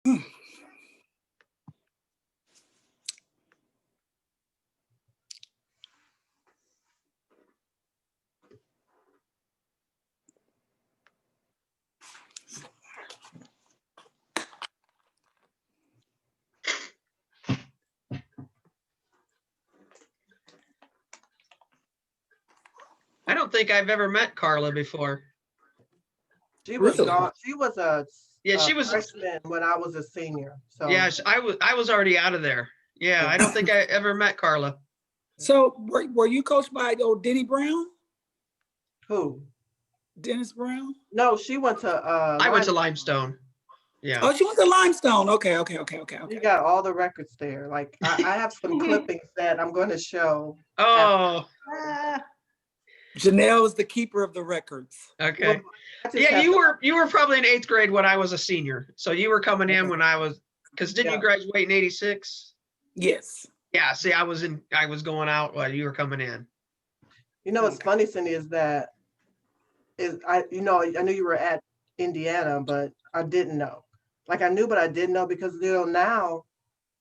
I don't think I've ever met Carla before. She was Really? gone. She was a She was freshman when I was a senior. So yeah, I was already out of there. Yeah, I don't think I ever met Carla. So were you coached by old Denny Brown? who? Dennis Brown? No, she went to I went to Limestone. Yeah. Oh, she went to Limestone. Okay. You got all the records there. Like I have some clippings that I'm going to show. Oh. Jonelle is the keeper of the records. Okay. Well, Yeah, you were probably in 8th grade when I was a senior. So you were coming in when I was, because didn't you graduate in 86? Yes. Yeah, see, I was going out while you were coming in. You know what's funny, Cindy, is that I knew you were at Indiana, but I didn't know. Like I knew, but I didn't know because now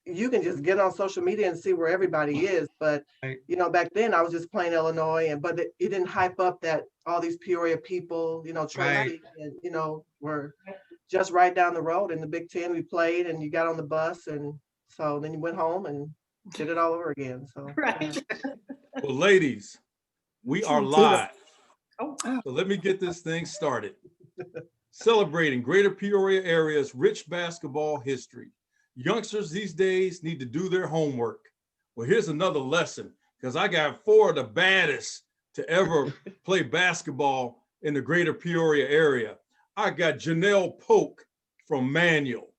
you can just get on social media and see where everybody is. But Right. Back then I was just playing Illinois, but it didn't hype up that all these Peoria people, Tracy, and were just right down the road in the Big Ten. We played, and you got on the bus, and so then you went home and did it all over again. So Right. Well, ladies, we are live. So let me get this thing started. Celebrating Greater Peoria area's rich basketball history. Youngsters these days need to do their homework. Well, here's another lesson, because I got 4 of the baddest to ever play basketball in the Greater Peoria area. I got Jonelle Polk from Manual.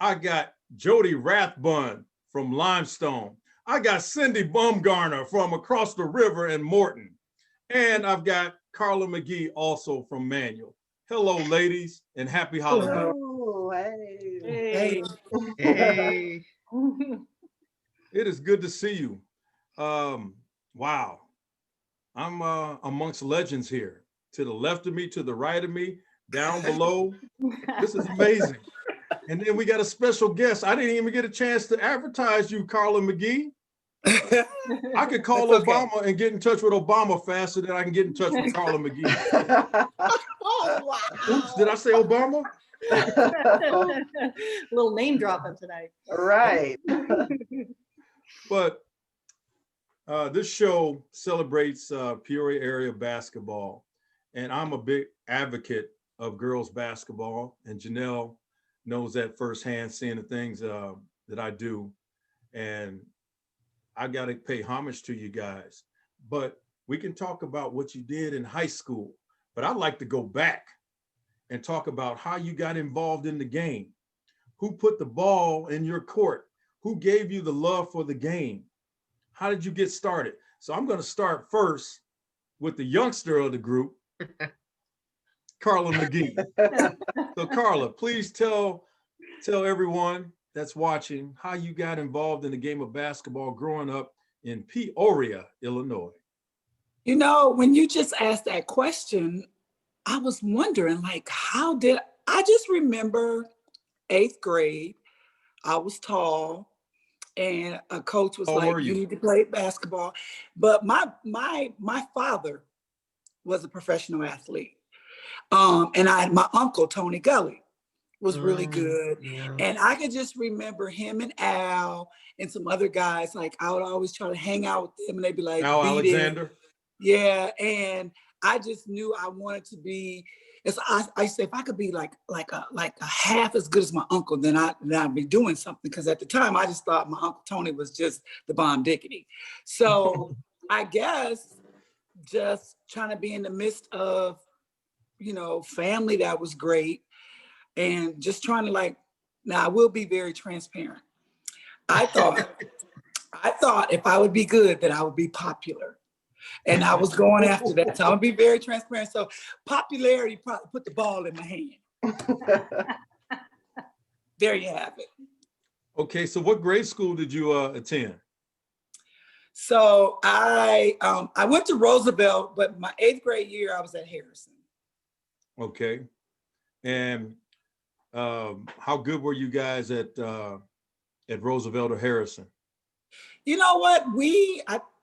I got Jodi Rathbun from Limestone. I got Cindy Bumgarner from across the river in Morton. And I've got Carla Mcgee also from Manual. Hello, ladies, and happy holidays. Oh, hey. Hey. Hey. It is good to see you. Wow. I'm amongst legends here. To the left of me, to the right of me, down below. This is amazing. And then we got a special guest. I didn't even get a chance to advertise you, Carla Mcgee. I could call Obama and get in touch with Obama faster than I can get in touch with Carla Mcgee. Oh, wow. Oops, did I say Obama? Little name dropping tonight. Right. But this show celebrates Peoria area basketball. And I'm a big advocate of girls basketball. And Jonelle knows that firsthand, seeing the things that I do. And I got to pay homage to you guys. But we can talk about what you did in high school. But I'd like to go back and talk about how you got involved in the game. Who put the ball in your court? Who gave you the love for the game? How did you get started? So I'm going to start first with the youngster of the group, Carla Mcgee. So Carla, please tell everyone that's watching how you got involved in the game of basketball growing up in Peoria, Illinois. When you just asked that question, I was wondering, like, I just remember 8th grade, I was tall, and a coach was like, you need to play basketball. But my father was a professional athlete. And my uncle, Tony Gully, was really good. Yeah. And I could just remember him and Al and some other guys, like I would always try to hang out with them and they'd be like, Al Alexander. Yeah. And I just knew I wanted to be, I said, if I could be like a half as good as my uncle, then I'd be doing something. Because at the time, I just thought my Uncle Tony was just the bomb dickety. So I guess just trying to be in the midst of, family that was great. And just trying to now I will be very transparent. I thought if I would be good, that I would be popular. And I was going after that. So I'm gonna be very transparent. So popularity probably put the ball in my hand. There you have it. Okay, so what grade school did you attend? So I went to Roosevelt, but my 8th grade year I was at Harrison. Okay, and How good were you guys at Roosevelt or Harrison? You know what?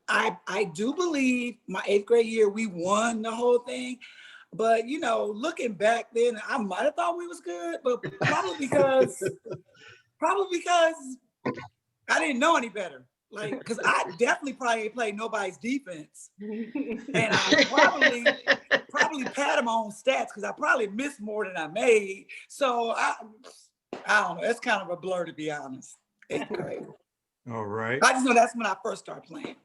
I do believe my 8th grade year, we won the whole thing. But, you know, looking back then, I might have thought we was good, but probably because I didn't know any better. Like, because I definitely probably ain't played nobody's defense. And I probably padded my own stats because I probably missed more than I made. So I don't know. It's kind of a blur, to be honest. 8th grade. All right. I just know that's when I first started playing.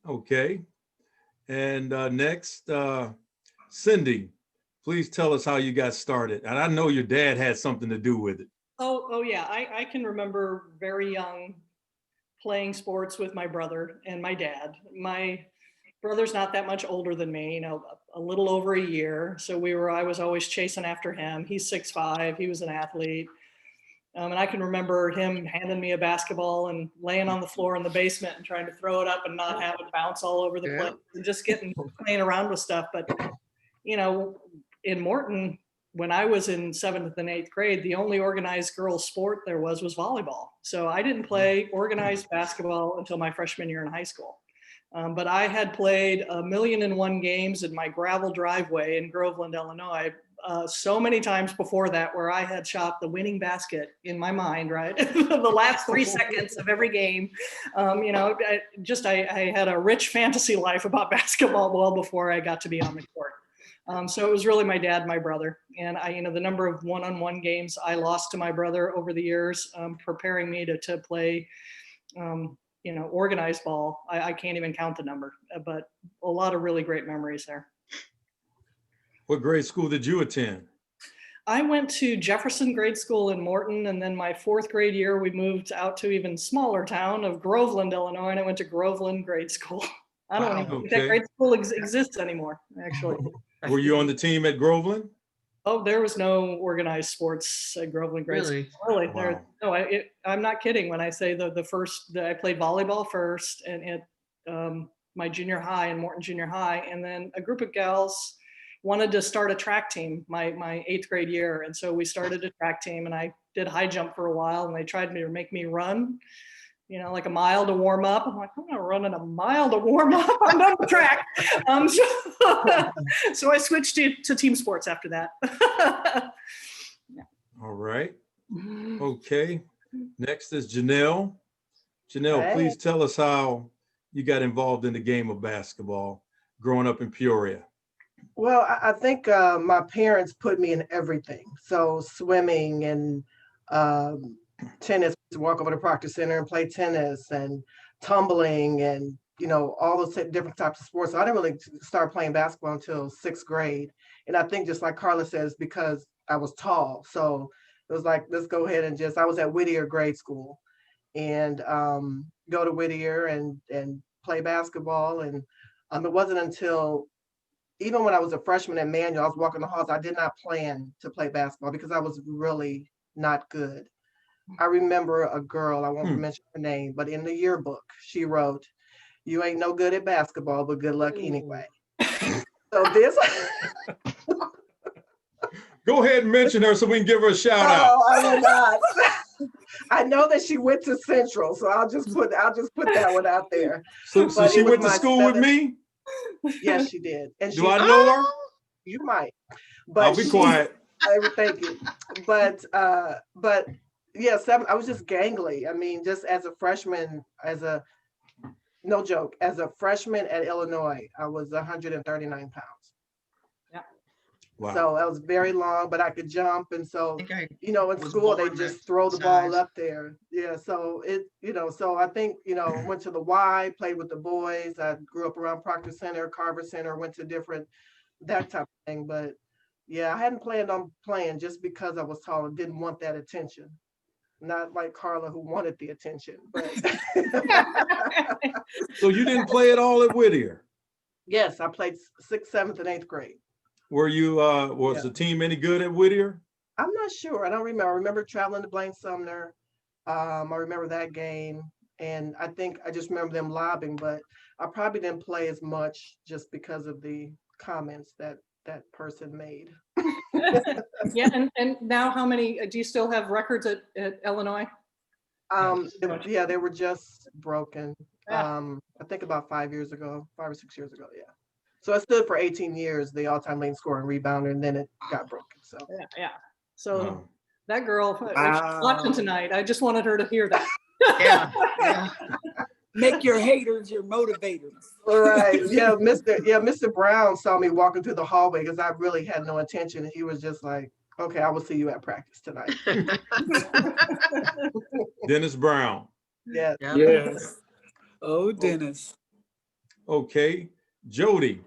Okay. And next, Cindy, please tell us how you got started. And I know your dad had something to do with it. Oh yeah, I can remember very young playing sports with my brother and my dad. My brother's not that much older than me, you know, a little over a year. So I was always chasing after him. He's 6'5", he was an athlete. And I can remember him handing me a basketball and laying on the floor in the basement and trying to throw it up and not have it bounce all over the place and just playing around with stuff. But, you know, in Morton, when I was in 7th and 8th grade, the only organized girls sport there was volleyball. So I didn't play organized basketball until my freshman year in high school. But I had played 1,000,001 games in my gravel driveway in Groveland, Illinois, so many times before that, where I had shot the winning basket in my mind, right? The last 3 seconds of every game. You know, I had a rich fantasy life about basketball well before I got to be on the court. So it was really my dad, my brother, and you know, the number of one-on-one games I lost to my brother over the years, preparing me to play, you know, organized ball. I can't even count the number, but a lot of really great memories there. What grade school did you attend? I went to Jefferson Grade School in Morton, and then my 4th grade year, we moved out to even smaller town of Groveland, Illinois, and I went to Groveland Grade School. I don't even think that grade school exists anymore, actually. Were you on the team at Groveland? Oh, there was no organized sports at Groveland Grade School. Really? Wow. No, I'm not kidding when I say I played volleyball first and at my junior high and Morton Junior High, and then a group of gals wanted to start a track team my 8th grade year, and so we started a track team, and I did high jump for a while, and they tried to make me run, you know, like a mile to warm up. I'm like, I'm not running a mile to warm up. I'm on the track. So I switched to team sports after that. Yeah. All right. Okay. Next is Jonelle. Jonelle, Hey. please tell us how you got involved in the game of basketball growing up in Peoria. Well, I think my parents put me in everything. So swimming and tennis, to walk over to Proctor Center and play tennis, and tumbling, and, you know, all those different types of sports. So I didn't really start playing basketball until 6th grade. And I think, just like Carla says, because I was tall. So it was like, let's go ahead and I was at Whittier Grade School, and go to Whittier and play basketball. And it wasn't until, even when I was a freshman at Manual, I was walking the halls, I did not plan to play basketball because I was really not good. I remember a girl, I won't mention her name, but in the yearbook, she wrote, "You ain't no good at basketball, but good luck anyway." So this. Go ahead and mention her so we can give her a shout out. Oh, I will not. I know that she went to Central, so I'll just put that one out there. So she went to my school with me? Yes, she did. And Do I know her? You might. But I'll be quiet. Thank you. But yeah, I was just gangly. I mean, just as a freshman, no joke, as a freshman at Illinois, I was 139 pounds. Yeah. Wow. So I was very long, but I could jump. And so, you know, in was school, they born just that throw the size. ball up there. Yeah. So so I think, went to the Y, played with the boys. I grew up around Proctor Center, Carver Center, went to that type of thing. But yeah, I hadn't planned on playing just because I was tall and didn't want that attention. Not like Carla, who wanted the attention. But So you didn't play at all at Whittier? yes, I played 6th, 7th, and 8th grade. Were you, was the team any good at Whittier? I'm not sure. I don't remember. I remember traveling to Blaine Sumner. I remember that game. And I think I just remember them lobbing, but I probably didn't play as much just because of the comments that person made. Yeah, and now how many, do you still have records at Illinois? Yeah, they were just broken. Yeah. I think about 5 years ago, 5 or 6 years ago. Yeah. So it stood for 18 years, the all-time leading scorer and rebounder, and then it got broken. So Yeah. So Wow. that girl, if she's Wow. watching tonight, I just wanted her to hear that. Yeah. Make your haters your motivators. all right. Yeah, Mr. Brown saw me walking through the hallway because I really had no intention. And he was just like, okay, I will see you at practice tonight. Dennis Brown. Yeah. Yes. Oh, Dennis. Okay. Jodi,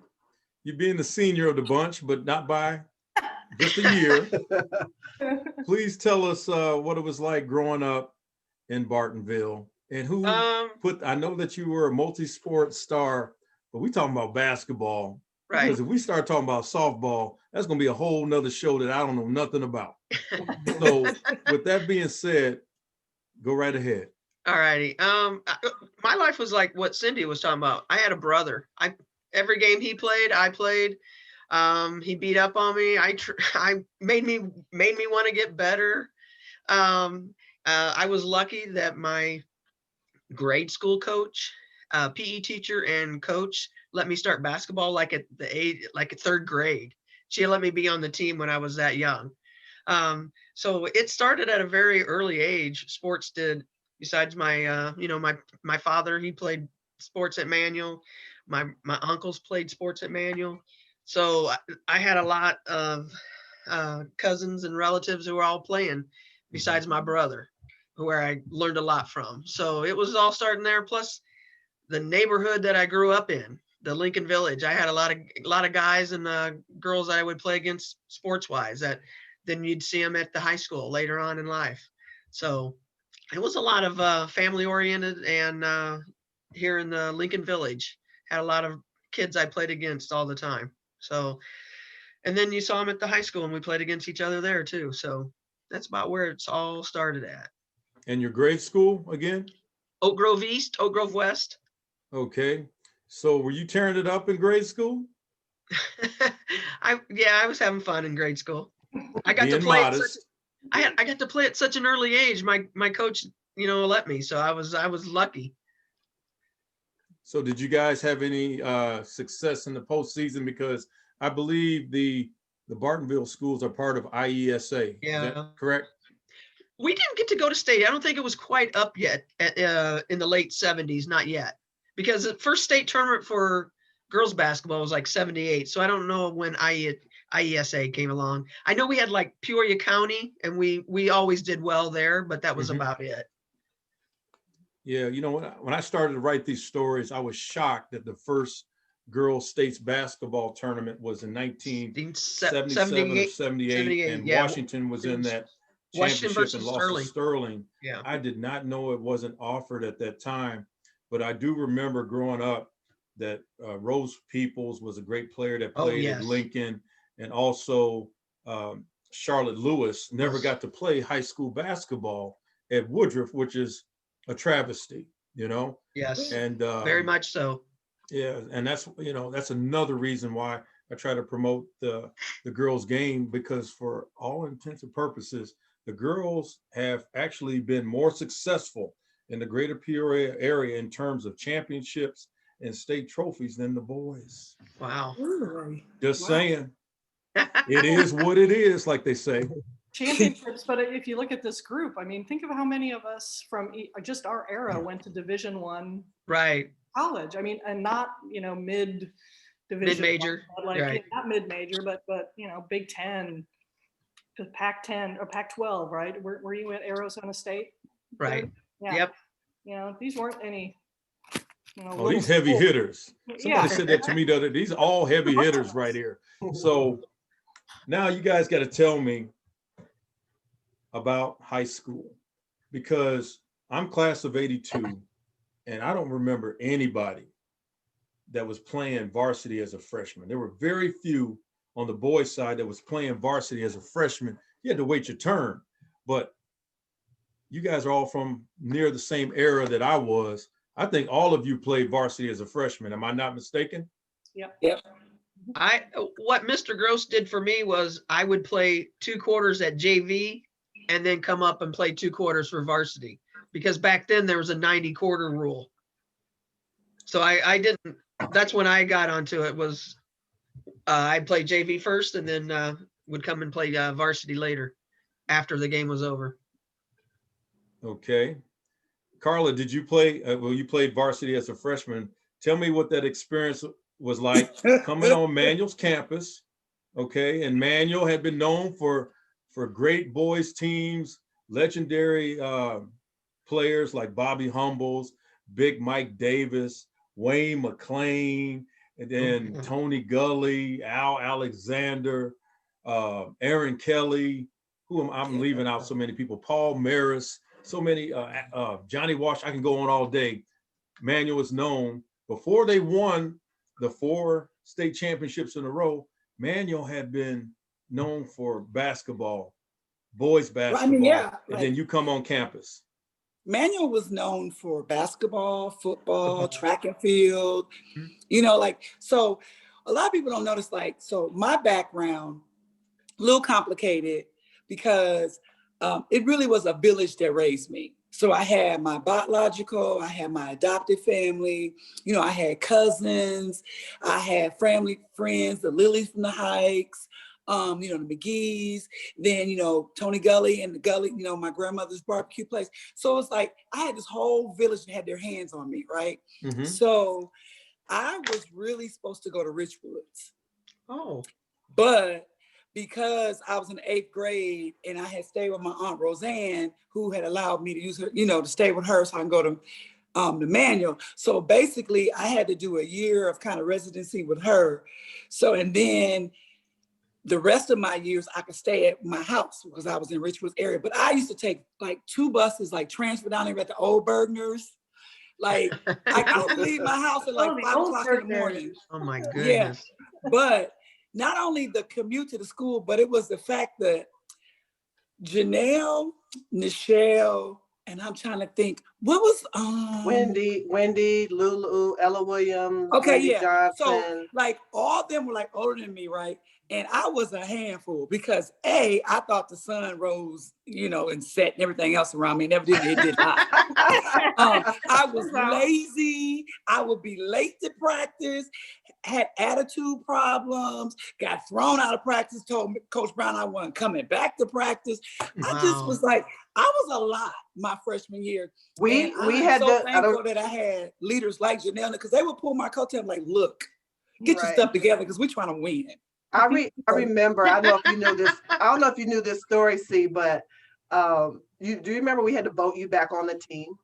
you being the senior of the bunch, but not by just a year. Please tell us what it was like growing up in Bartonville and who I know that you were a multi-sport star, but we talking about basketball. Right. Because if we start talking about softball, that's going to be a whole nother show that I don't know nothing about. So with that being said, go right ahead. All righty. My life was like what Cindy was talking about. I had a brother. Every game he played, I played. He beat up on me. I made me want to get better. I was lucky that my grade school coach, PE teacher and coach let me start basketball like at third grade. She let me be on the team when I was that young. So it started at a very early age. Sports did. Besides my, my father, he played sports at Manual. My uncles played sports at Manual. So I had a lot of cousins and relatives who were all playing besides my brother, where I learned a lot from. So it was all starting there. Plus the neighborhood that I grew up in, the Lincoln Village, I had a lot of guys and girls that I would play against sports wise that then you'd see them at the high school later on in life. So it was a lot of family oriented, and here in the Lincoln Village had a lot of kids I played against all the time. So, and then you saw them at the high school and we played against each other there too. So that's about where it's all started at. And your grade school again? Oak Grove East, Oak Grove West. Okay. So were you tearing it up in grade school? I was having fun in grade school. I got Being to play modest. I got to play at such an early age. My coach, let me. So I was lucky. So did you guys have any success in the postseason? Because I believe the Bartonville schools are part of IESA. Yeah. Is that correct? We didn't get to go to state. I don't think it was quite up yet in the late 70s, not yet. Because the first state tournament for girls basketball was like 78. So I don't know when IESA came along. I know we had like Peoria County and we always did well there, but that was about it. Yeah, when I started to write these stories, I was shocked that the first girls states basketball tournament was in 1977 or 78, and yeah. Washington was in that Washington championship and lost Sterling. to Sterling. Yeah. I did not know it wasn't offered at that time, but I do remember growing up that Rose Peoples was a great player that played at Lincoln, and also Charlotte Lewis never got to play high school basketball at Woodruff, which is a travesty, Yes. And very much so. Yeah, and that's another reason why I try to promote the girls' game, because for all intents and purposes, the girls have actually been more successful in the greater Peoria area in terms of championships and state trophies than the boys. Wow. Just saying. It is what it is, like they say. Championships, but if you look at this group, I mean, think of how many of us from just our era went to Division I right college. I mean, and not mid-division, mid-major, like not mid-major, but Big Ten, Pac-10 or Pac-12, right? Were you at Arizona State? Right. Yeah. Yep. These weren't any. These heavy hitters. Somebody said that to me the other day. These are all heavy hitters right here. So now you guys got to tell me about high school, because I'm class of 82 and I don't remember anybody that was playing varsity as a freshman. There were very few on the boys' side that was playing varsity as a freshman. You had to wait your turn, but you guys are all from near the same era that I was. I think all of you played varsity as a freshman. Am I not mistaken? Yep. What Mr. Gross did for me was I would play 2 quarters at JV and then come up and play 2 quarters for varsity, because back then there was a 90 quarter rule. So I didn't, that's when I got onto it, was I'd play JV first and then would come and play varsity later after the game was over. Okay. Carla, did you play, well, you played varsity as a freshman. Tell me what that experience was like coming on Manual's campus, okay? And Manual had been known for great boys teams, legendary players like Bobby Humbles, Big Mike Davis, Wayne McLean, and then Tony Gully, Al Alexander, Aaron Kelly, I'm leaving out so many people, Paul Maris, so many, Johnny Walsh, I can go on all day. Manual was known, before they won the 4 state championships in a row, Manual had been known for basketball, boys basketball, I mean, yeah, and then you come on campus. Manual was known for basketball, football, track and field, you know, like, so a lot of people don't notice, like, so my background, a little complicated because it really was a village that raised me. So I had my biological, I had my adopted family, you know, I had cousins, I had family friends, the Lilies from the Hikes, you know, the McGees, then, you know, Tony Gully and the Gully, you know, my grandmother's barbecue place. So it's like, I had this whole village that had their hands on me, right? So I was really supposed to go to Richwoods. Oh. But because I was in the 8th grade and I had stayed with my Aunt Roseanne, who had allowed me to use her, you know, to stay with her so I can go to the Manual. So basically I had to do a year of kind of residency with her. So, and then the rest of my years I could stay at my house because I was in Richwoods area. But I used to take like 2 buses, like transfer down there at the old Bergners. Like I would leave my house at like 5 o'clock in the morning. Oh my goodness. Yeah, but not only the commute to the school, but it was the fact that Jonelle, Nichelle, and I'm trying to think, what was Wendy, Lulu, Ella Williams, okay, Wendy yeah. Johnson. So like all of them were like older than me, right? And I was a handful because I thought the sun rose, you know, and set and everything else around me. Never did, it did not. I was lazy. I would be late to practice, had attitude problems, got thrown out of practice, told Coach Brown I wasn't coming back to practice. I just was like, I was a lot my freshman year. We had so thankful that I had leaders like Jonelle because they would pull my coattail like, look, get your stuff together because we're trying to win. I remember, I don't know if you knew this, I don't know if you knew this story, C, but do you remember we had to vote you back on the team?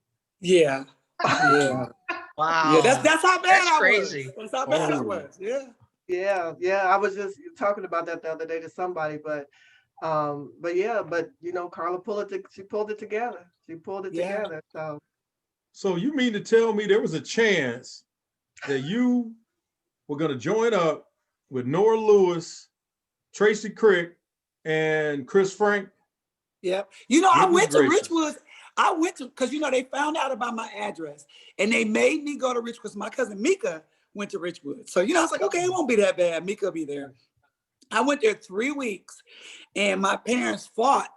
Yeah. Yeah. Wow. Yeah, that's how bad That's I crazy. was. That's how bad I was. Yeah. Yeah. I was just talking about that the other day to somebody, but you know, Carla she pulled it together. She pulled it together. So you mean to tell me there was a chance that you were going to join up with Nora Lewis, Tracy Crick, and Chris Frank? Yep. You know, I went to Richwoods. I went to, because, you know, they found out about my address and they made me go to Richwoods. My cousin Mika went to Richwoods. So, you know, I was like, okay, it won't be that bad. Mika will be there. I went there 3 weeks and my parents fought.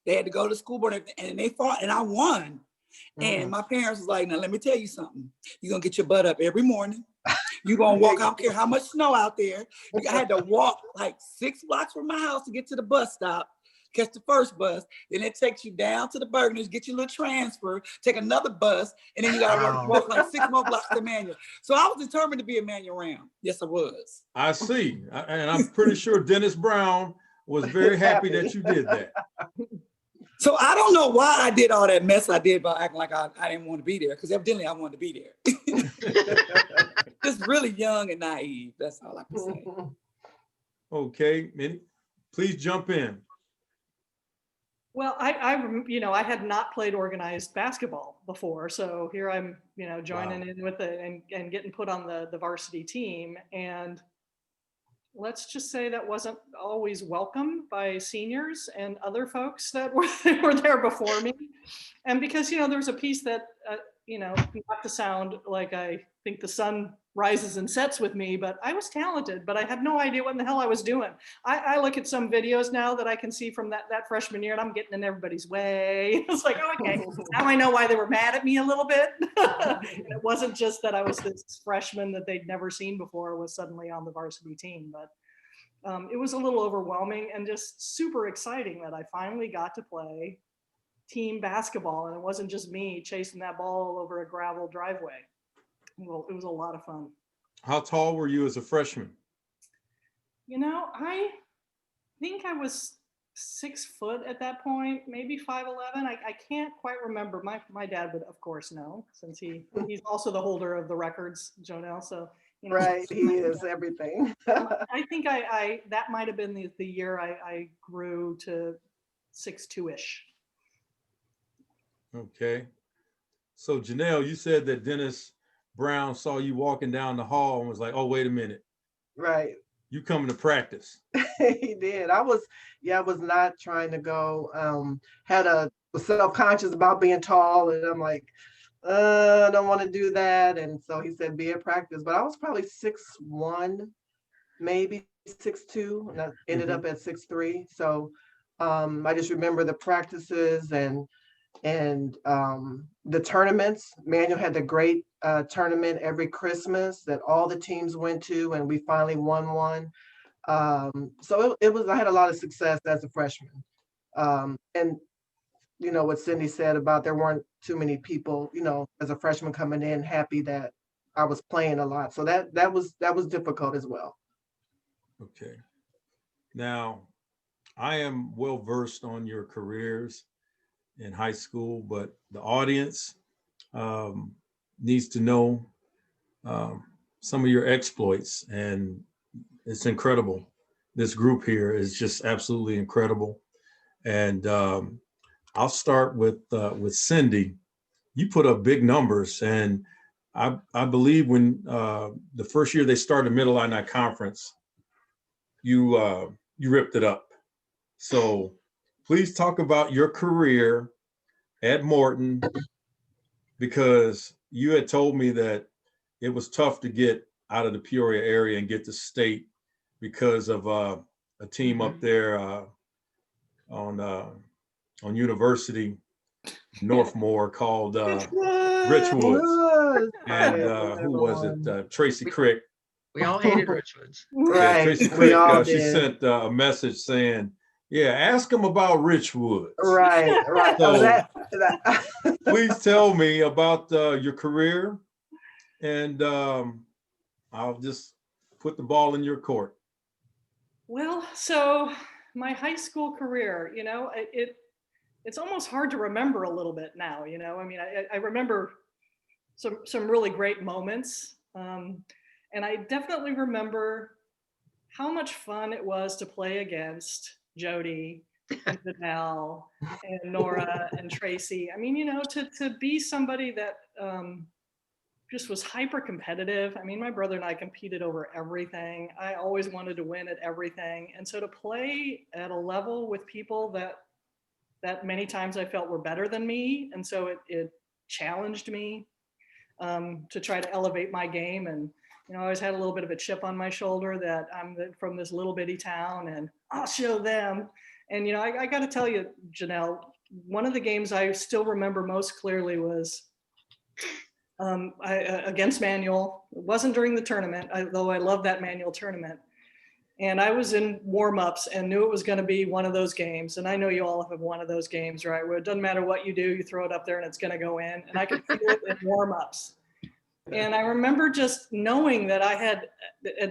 They had to go to school board and they fought and I won. And my parents was like, now, let me tell you something. You're going to get your butt up every morning. You're going to walk, I don't care how much snow out there. I had to walk like 6 blocks from my house to get to the bus stop, catch the first bus. Then it takes you down to the Bergners, get your little transfer, take another bus, and then you got to walk like 6 more blocks to Manual. So I was determined to be a Manual Ram. Yes, I was. I see. And I'm pretty sure Dennis Brown was very happy that you did that. So I don't know why I did all that mess I did by acting like I didn't want to be there, because evidently I wanted to be there. Just really young and naive. That's all I can say. Okay, please jump in. Well, I had not played organized basketball before, so here I'm, joining in with it and getting put on the varsity team. And let's just say that wasn't always welcome by seniors and other folks that were there before me. And because, there was a piece that, not to sound like I think the sun rises and sets with me, but I was talented, but I had no idea what in the hell I was doing. I look at some videos now that I can see from that freshman year, and I'm getting in everybody's way. It's like, oh, okay, now I know why they were mad at me a little bit. It wasn't just that I was this freshman that they'd never seen before was suddenly on the varsity team, but it was a little overwhelming and just super exciting that I finally got to play team basketball, and it wasn't just me chasing that ball over a gravel driveway. Well, it was a lot of fun. How tall were you as a freshman? You know, I think I was 6 foot at that point, maybe 5'11". I can't quite remember. My dad would, of course, know, since he's also the holder of the records, Jonelle. So, you know, Right, he is everything. I think I that might have been the year I grew to 6'2"-ish. Okay. So Jonelle, you said that Dennis Brown saw you walking down the hall and was like, oh, wait a minute. Right. You coming to practice. He did. I was not trying to go. Was self-conscious about being tall, and I'm like, I don't want to do that. And so he said, be at practice. But I was probably 6'1", maybe 6'2", and I ended up at 6'3". So I just remember the practices and the tournaments. Manuel had the great tournament every Christmas that all the teams went to, and we finally won one. So I had a lot of success as a freshman. And you know what Cindy said about there weren't too many people, you know, as a freshman coming in happy that I was playing a lot. So that was difficult as well. Okay. Now, I am well versed on your careers in high school, but the audience needs to know some of your exploits, and it's incredible. This group here is just absolutely incredible. And I'll start with Cindy. You put up big numbers, and I believe when the first year they started Middle Illini Conference, you ripped it up. So please talk about your career at Morton, because you had told me that it was tough to get out of the Peoria area and get to state because of a team up there on University Northmore called Richwoods. And who was it? Tracy Crick. We all hated Richwoods. Right. Yeah, Tracy Crick, she sent a message saying, yeah, ask them about Richwoods. Right. So please tell me about your career, and I'll just put the ball in your court. Well, so my high school career, you know, it's almost hard to remember a little bit now, you know. I mean, I remember some really great moments. And I definitely remember how much fun it was to play against Jodi and Jonelle and Nora and Tracy. I mean, you know, to be somebody that just was hyper competitive. I mean, my brother and I competed over everything. I always wanted to win at everything. And so to play at a level with people that many times I felt were better than me. And so it challenged me to try to elevate my game. And, you know, I always had a little bit of a chip on my shoulder that I'm from this little bitty town and I'll show them. And, you know, I got to tell you, Jonelle, one of the games I still remember most clearly was against Manual. It wasn't during the tournament, though I love that Manual tournament. And I was in warm-ups and knew it was going to be one of those games. And I know you all have one of those games, right? Where it doesn't matter what you do, you throw it up there and it's going to go in. And I could feel it in warm-ups. And I remember just knowing that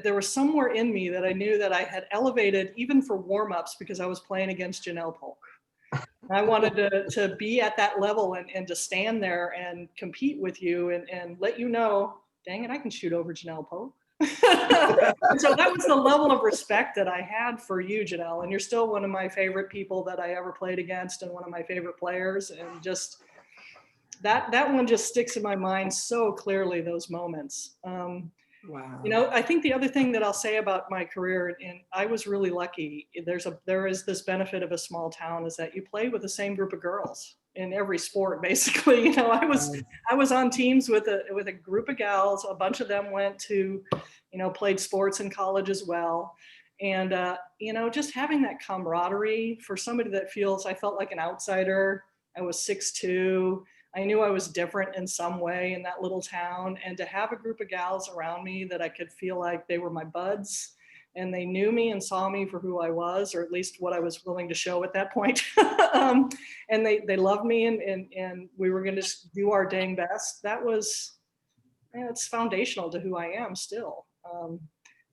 there was somewhere in me that I knew that I had elevated even for warm-ups because I was playing against Jonelle Polk. I wanted to be at that level and to stand there and compete with you and let you know, dang it, I can shoot over Jonelle Polk. And so that was the level of respect that I had for you, Jonelle. And you're still one of my favorite people that I ever played against and one of my favorite players. And just that one just sticks in my mind so clearly, those moments. Wow. You know, I think the other thing that I'll say about my career, and I was really lucky, there is this benefit of a small town, is that you play with the same group of girls. in every sport, basically. You know, I was on teams with a group of gals. A bunch of them went to, you know, played sports in college as well. And, you know, just having that camaraderie for somebody that feels, I felt like an outsider. I was 6'2". I knew I was different in some way in that little town. And to have a group of gals around me that I could feel like they were my buds and they knew me and saw me for who I was, or at least what I was willing to show at that point. And they loved me and we were going to do our dang best. That was, it's foundational to who I am still.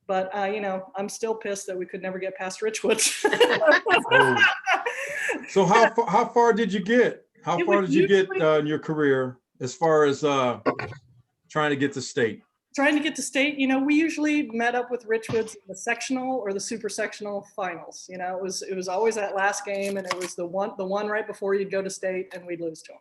But you know, I'm still pissed that we could never get past Richwoods. Oh. So how far did you get? How far did you get in your career as far as trying to get to state? Trying to get to state, you know, we usually met up with Richwoods in the sectional or the super sectional finals. You know, it was always that last game, and it was the one right before you'd go to state, and we'd lose to them.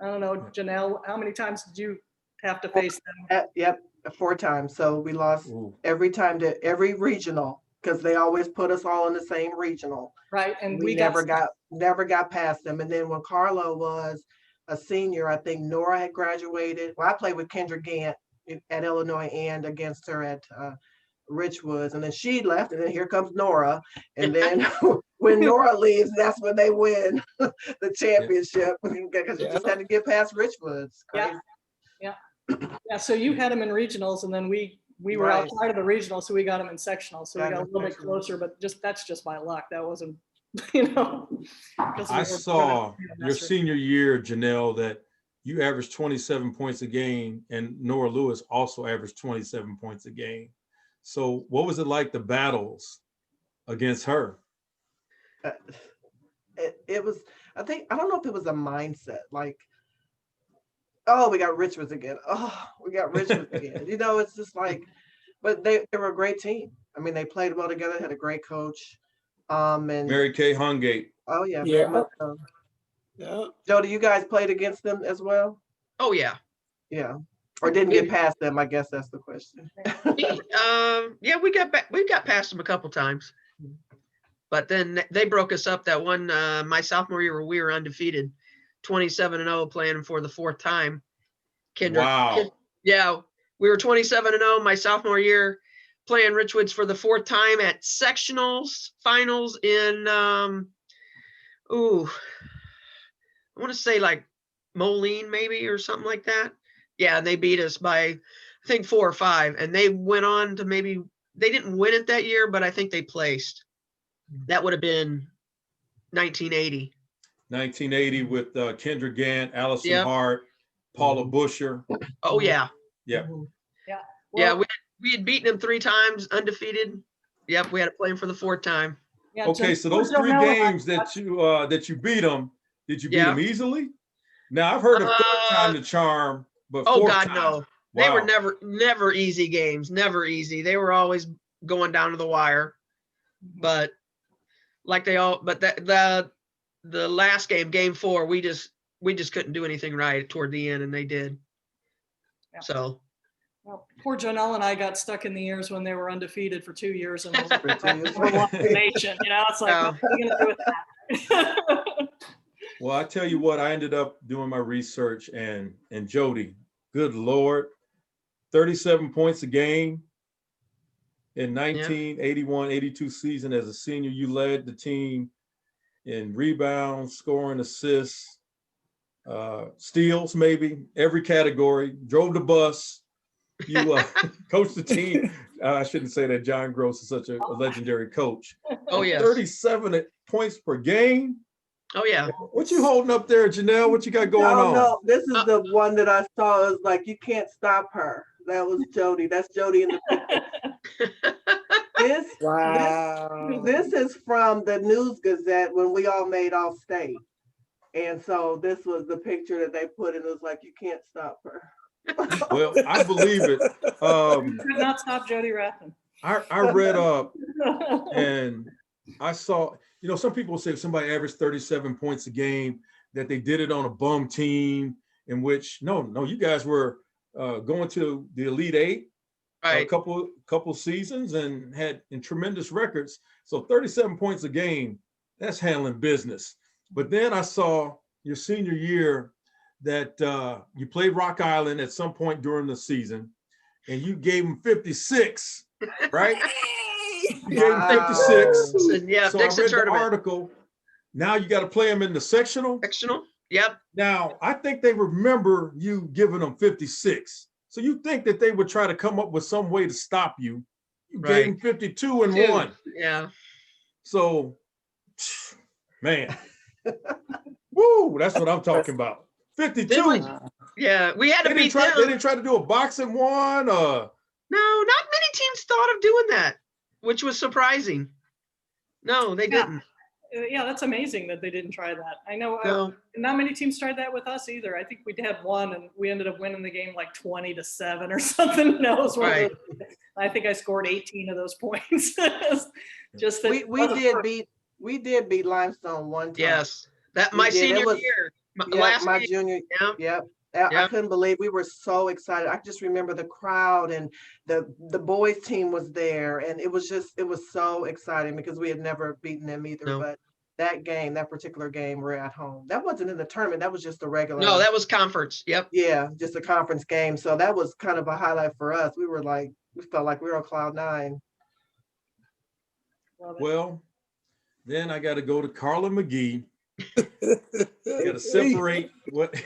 I don't know, Jonelle, how many times did you have to face them? Yep, 4 times. So we lost every time to every regional because they always put us all in the same regional. Right, and we never got past them. And then when Carla was a senior, I think Nora had graduated. Well, I played with Kendra Gant at Illinois and against her at Richwoods, and then she left, and then here comes Nora, and then when Nora leaves, that's when they win the championship because you just had to get past Richwoods. Yeah. So you had them in regionals, and then we were outside of the regional, so we got them in sectional, so we got a little bit closer. But that's just my luck. That wasn't, you know. I saw your senior year, Jonelle, that you averaged 27 points a game, and Nora Lewis also averaged 27 points a game. So what was it like, the battles against her? It was, I don't know if it was a mindset, like, oh, we got Richwoods again. Oh, we got Richwoods again. You know, it's just like, but they were a great team. I mean, they played well together, had a great coach. And Mary Kay Hungate. Oh, yeah. Yeah. Jodi, you guys played against them as well? Oh, yeah. Yeah. Or didn't get past them, I guess that's the question. Yeah, we got past them a couple times. But then they broke us up that one, my sophomore year, where we were undefeated, 27-0, playing for the 4th time. Wow. Yeah, we were 27-0 my sophomore year, playing Richwoods for the 4th time at sectionals finals in, I want to say like Moline maybe or something like that. Yeah, and they beat us by, I think, 4 or 5, and they went on to they didn't win it that year, but I think they placed. That would have been 1980. 1980 with Kendra Gant, Allison Hart, Paula Busher. Oh, yeah. Yeah. Yeah. Well, we had beaten them 3 times, undefeated. Yep, we had to play them for the 4th time. Yeah, okay, so those 3 games that you beat them, did you beat them easily? Now, I've heard of 3rd time the charm, but 4th God, time. no. Wow. They were never easy games, never easy. They were always going down to the wire. But the last game, game 4, we just couldn't do anything right toward the end, and they did. Yeah. So. Well, poor Jonelle and I got stuck in the years when they were undefeated for 2 years and the nation. You know, it's like, what are you gonna do with that? Well, I tell you what, I ended up doing my research, and Jodi, good Lord, 37 points a game in 1981-82 season. As a senior, you led the team in rebounds, scoring, assists, steals, maybe every category. Drove the bus. You coached the team. I shouldn't say that. John Gross is such a legendary coach. Oh, yeah. 37 points per game. Oh, yeah. What you holding up there, Jonelle? What you got going on? No, this is the one that I saw. Is like, you can't stop her. That was Jodi. That's Jodi in the picture. This is from the News Gazette when we all made all state. And so this was the picture that they put in. It was like, you can't stop her. Well, I believe it. Could not stop Jodi Rathbun. I read up and I saw, you know, some people say if somebody averaged 37 points a game, that they did it on a bum team, in which, no, you guys were going to the Elite 8 a couple seasons and had tremendous records. So 37 points a game, that's handling business. But then I saw your senior year that you played Rock Island at some point during the season, and you gave them 56, right? You gave them 56. Yeah, So Dixon I read the tournament. article. Now you got to play them in the sectional. Sectional. Yep. Now, I think they remember you giving them 56. So you think that they would try to come up with some way to stop you. You gave them 52 and 1. Yeah. So, man, woo, that's what I'm talking about. 52. Yeah, we had to beat them. They didn't try to do a boxing one. No, not many teams thought of doing that, which was surprising. No, they didn't. Yeah, that's amazing that they didn't try that. I know No. not many teams tried that with us either. I think we had one, and we ended up winning the game like 20-7 or something. That was one Right. I think I scored 18 of those points. Just that we did beat Limestone one time. Yes, that my senior year, last my game. junior. Yep. I couldn't believe, we were so excited. I just remember the crowd, and the boys team was there, and it was so exciting because we had never beaten them either. No. But that particular game, we're at home. That wasn't in the tournament. That was just a regular. No, that was conference. Yep. Yeah, just a conference game. So that was kind of a highlight for us. We felt like we were on cloud 9. Well, then I got to go to Carla Mcgee. I got to separate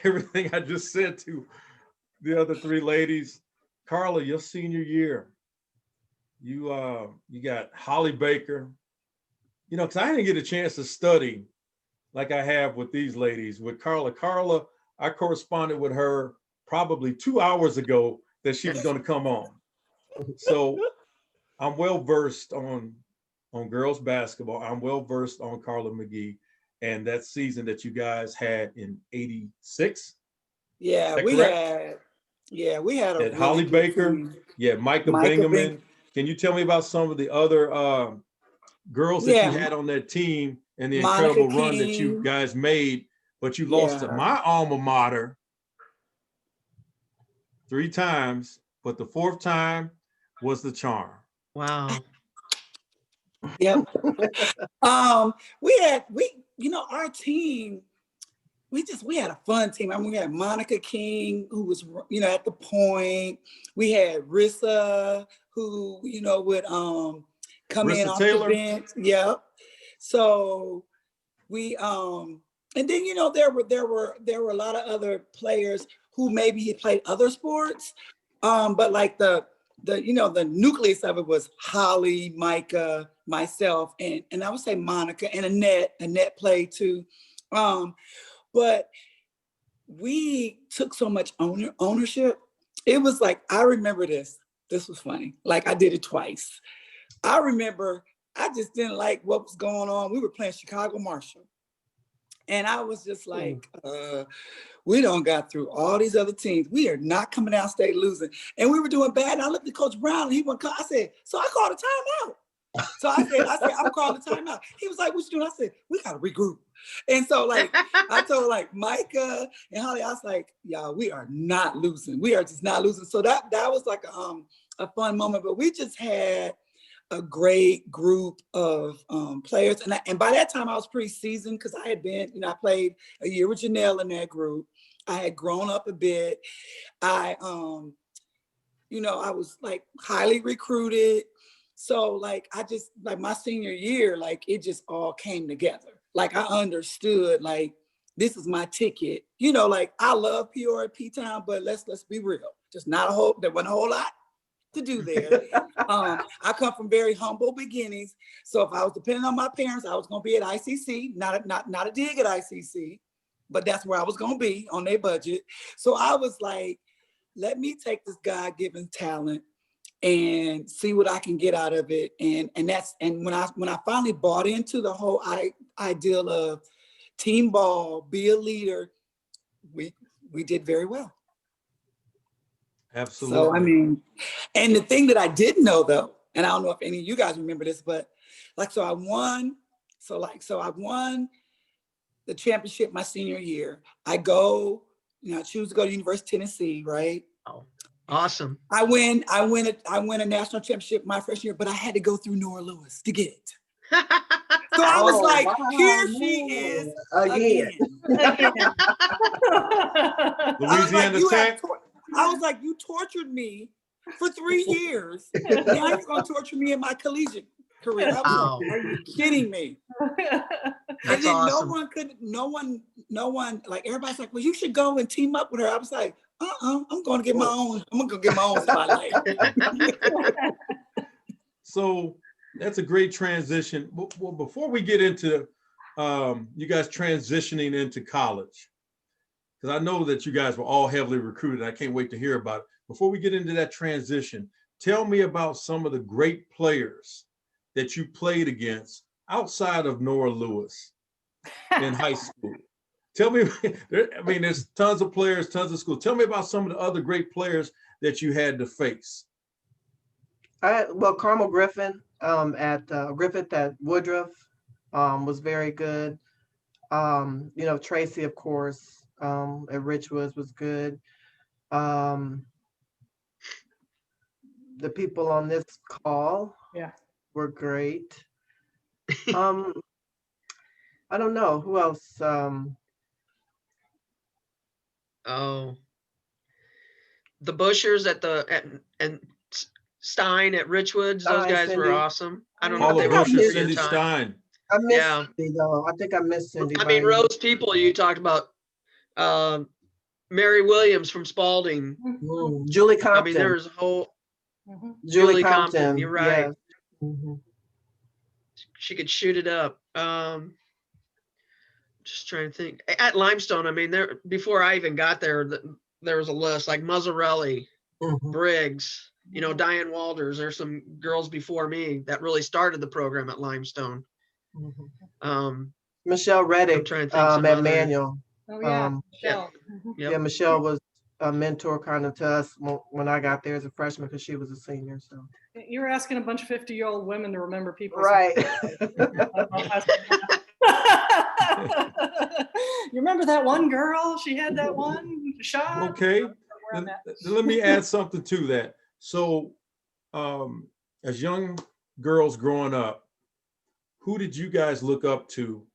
everything I just said to the other 3 ladies. Carla, your senior year, you got Holly Baker. You know, because I didn't get a chance to study like I have with these ladies. With Carla, I corresponded with her probably 2 hours ago that she was going to come on. So I'm well versed on girls basketball. I'm well versed on Carla Mcgee. And that season that you guys had in '86. Yeah, we had a really Holly Baker. team. Yeah, Micah Bingaman. Can you tell me about some of the other girls that you had on that team and the incredible run that you guys made? But you lost to my alma mater 3 times, but the 4th time was the charm. Wow. Yep. Our team, we had a fun team. I mean, we had Monica King, who was, at the point. We had Rissa, who, would come Rissa in off Taylor. the bench. Yep. So we and then there were a lot of other players who maybe had played other sports, but like the nucleus of it was Holly, Micah, myself, and I would say Monica and Annette. Annette played too. But we took so much ownership. It was like, I remember this. This was funny. Like, I did it twice. I remember I just didn't like what was going on. We were playing Chicago Marshall. And I was just like, we done got through all these other teams. We are not coming out state losing. And we were doing bad. And I looked at Coach Brown, and he went, I said, so I called a timeout. So I said, I'm calling the timeout. He was like, what you doing? I said, we got to regroup. And so I told Micah and Holly, I was like, y'all, we are not losing. We are just not losing. So that was like a fun moment, but we just had a great group of players. And by that time I was pretty seasoned because I had been, I played a year with Jonelle in that group. I had grown up a bit. I was like highly recruited. So I just my senior year, it just all came together. I understood this is my ticket. I love Peoria, P-Town, but let's be real. Just there wasn't a whole lot to do there. I come from very humble beginnings. So if I was depending on my parents, I was going to be at ICC, not a dig at ICC, but that's where I was going to be on their budget. So I was like, let me take this God-given talent and see what I can get out of it. And when I finally bought into the whole ideal of team ball, be a leader, we did very well. Absolutely. So, and the thing that I didn't know though, and I don't know if any of you guys remember this, but I won the championship my senior year. I choose to go to University of Tennessee, right? Oh, awesome. I win a national championship my first year, but I had to go through Nora Lewis to get it. So I was Oh, like, wow, here she is again. again. I was like, Louisiana Tech. I was like, you tortured me for 3 years. Now you're gonna torture me in my collegiate career. I was Wow. like, are you kidding me? And That's then awesome. no one, like everybody's like, well, you should go and team up with her. I was like, I'm gonna get my own spotlight. So that's a great transition. Well, before we get into you guys transitioning into college, because I know that you guys were all heavily recruited. I can't wait to hear about it. Before we get into that transition, tell me about some of the great players that you played against outside of Nora Lewis in high school. Tell me, there's tons of players, tons of schools. Tell me about some of the other great players that you had to face. Well, Carmel Griffin at Griffith at Woodruff was very good. Tracy, of course, at Richwoods was good. The people on this call were great. I don't know who else. The Bushers and Stein at Richwoods, those guys Cindy. were awesome. I don't know All if the they were Bushers, your Cindy time. Stein. I miss Cindy though. I think I miss Cindy. I mean, Rose People, you talked about Mary Williams from Spalding. Julie Compton. I mean, there was a whole Julie Compton. You're right. Yes. Mm-hmm. She could shoot it up. Just trying to think. At Limestone, I mean, before I even got there, there was a list like Muzzarelli, Briggs, Diane Walders. There's some girls before me that really started the program at Limestone. Michelle Reddick I'm trying to think at Manual. Oh yeah, Michelle. Yeah, Michelle was a mentor kind of to us when I got there as a freshman because she was a senior. So you're asking a bunch of 50-year-old women to remember people. Right. You remember that one girl? She had that one shot. Okay. Let me add something to that. So as young girls growing up, who did you guys look up to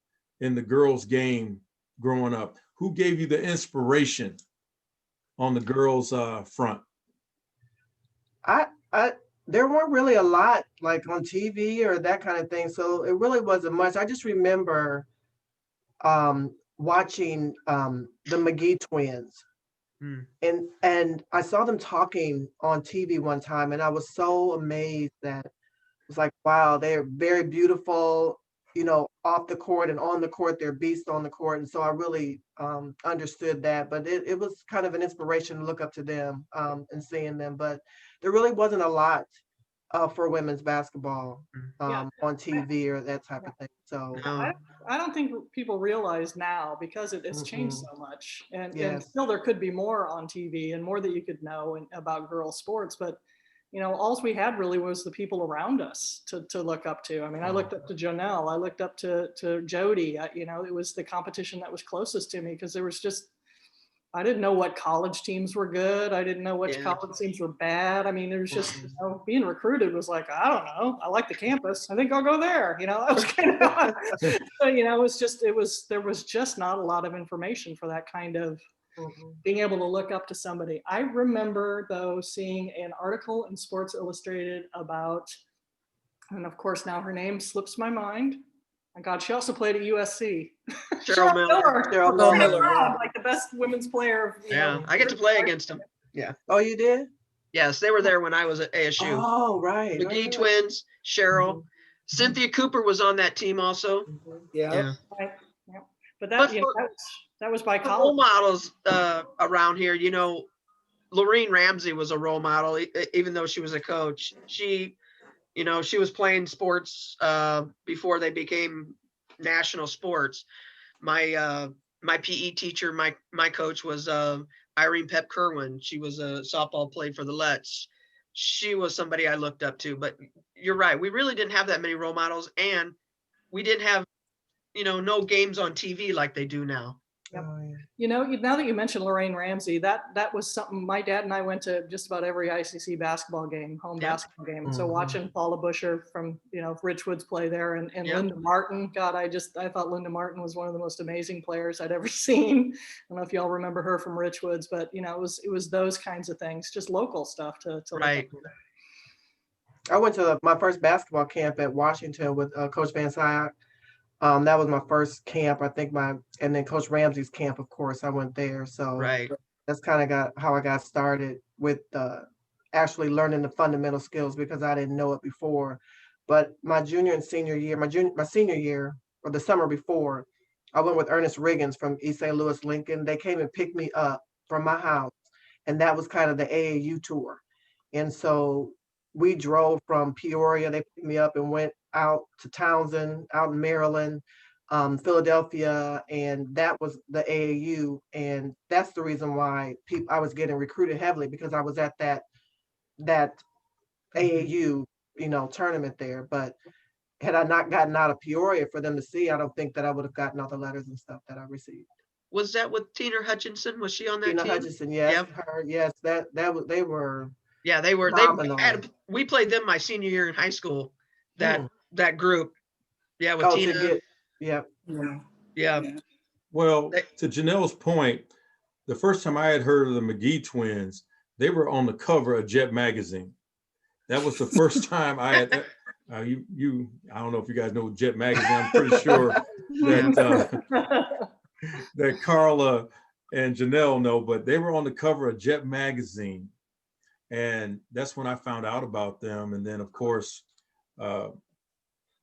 in the girls' game growing up? Who gave you the inspiration on the girls' front? There weren't really a lot like on TV or that kind of thing, so it really wasn't much. I just remember watching the McGhee Twins, and I saw them talking on TV one time, and I was so amazed that it was like, wow, they're very beautiful, off the court and on the court, they're beasts on the court, and so I really understood that. But it was kind of an inspiration to look up to them and seeing them, but there really wasn't a lot for women's basketball on TV or that type of thing. So I don't think people realize now, because it has changed so much, and still there could be more on TV and more that you could know about girls sports, but all we had really was the people around us to look up to. I mean, I looked up to Jonelle, I looked up to Jodi. It was the competition that was closest to me, because there was just, I didn't know what college teams were good. I didn't know which college teams were bad. I mean, there was just, being recruited was like, I don't know. I like the campus. I think I'll go there. That was kind of, there was just not a lot of information for that kind of being able to look up to somebody. I remember though seeing an article in Sports Illustrated about, and of course now her name slips my mind. My God, she also played at USC. Cheryl Miller. Cheryl Miller, like the best women's player. I get to play against them. Yeah. Oh, you did? Yes, they were there when I was at ASU. Oh, right. McGhee Twins, Cheryl. Cynthia Cooper was on that team also. Yeah. Right. Yeah. But that was by college. Role models around here, Lorene Ramsey was a role model, even though she was a coach. She was playing sports before they became national sports. My PE teacher, my coach was Irene Pep Kerwin. She was a softball, played for the Letts. She was somebody I looked up to. But you're right, we really didn't have that many role models, and we didn't have no games on TV like they do now. Yep. Oh, yeah. You know, now that you mentioned Lorraine Ramsey, that was something, my dad and I went to just about every ICC basketball game, home Yep. basketball game. And so Mhm. watching Paula Busher from, Richwoods play there, and Yep. Linda Martin, God, I thought Linda Martin was one of the most amazing players I'd ever seen. I don't know if y'all remember her from Richwoods, but it was those kinds of things, just local stuff to look Right. up to. I went to my first basketball camp at Washington with Coach Van Sciak. That was my first camp. I think and then Coach Ramsey's camp, of course, I went there. So Right. that's kind of how I got started with actually learning the fundamental skills, because I didn't know it before. But my junior and senior year, my senior year, or the summer before, I went with Ernest Riggins from East St. Louis Lincoln. They came and picked me up from my house, and that was kind of the AAU tour. And so we drove from Peoria. They picked me up and went out to Townsend, out in Maryland, Philadelphia, and that was the AAU. And that's the reason why I was getting recruited heavily, because I was at that AAU, tournament there. But had I not gotten out of Peoria for them to see, I don't think that I would have gotten all the letters and stuff that I received. Was that with Tina Hutchinson? Was she on that Tina team? Hutchinson, yes, Yep. her, yes, that was, they were Yeah, they were. phenomenal. We played them my senior year in high school. That group. Yeah, with Oh, Tina. yeah. Yeah. Yeah. Well, to Jonelle's point, the first time I had heard of the McGhee Twins, they were on the cover of Jet magazine. That was the first time I had. I don't know if you guys know Jet magazine. I'm pretty sure that that Carla and Jonelle know, but they were on the cover of Jet magazine, and that's when I found out about them. And then, of course,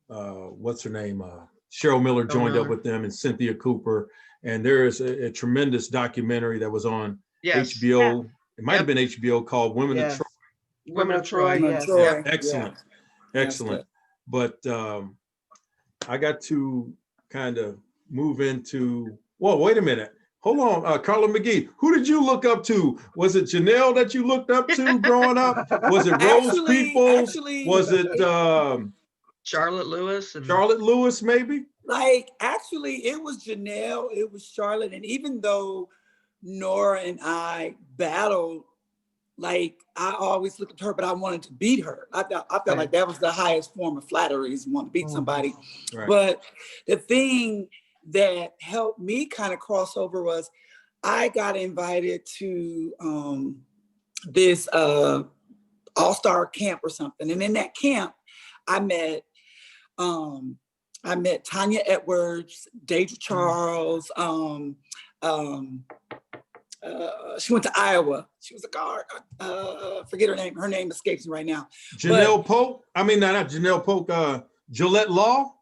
what's her name? Cheryl Miller joined up with them, and Cynthia Cooper. And there is a tremendous documentary that was on HBO. It might have been HBO, called Women of Troy. Women of Troy, yes. Troy. Excellent. Yeah. Excellent. But I got to kind of move into, well, wait a minute. Hold on, Carla Mcgee. Who did you look up to? Was it Jonelle that you looked up to growing up? Was it Rose Peoples? Was it Charlotte Lewis? Charlotte Lewis, maybe? Like, actually, it was Jonelle, it was Charlotte. And even though Nora and I battled, like, I always looked at her, but I wanted to beat her. I felt like that was the highest form of flattery, is want to beat somebody. Right. But the thing that helped me kind of cross over was I got invited to this all-star camp or something. And in that camp, I met Tanya Edwards, Deidre Charles, she went to Iowa. She was a guard. Forget her name. Her name escapes me right now. Jonelle Polk? I mean, not Jonelle Polk, Gillette Law?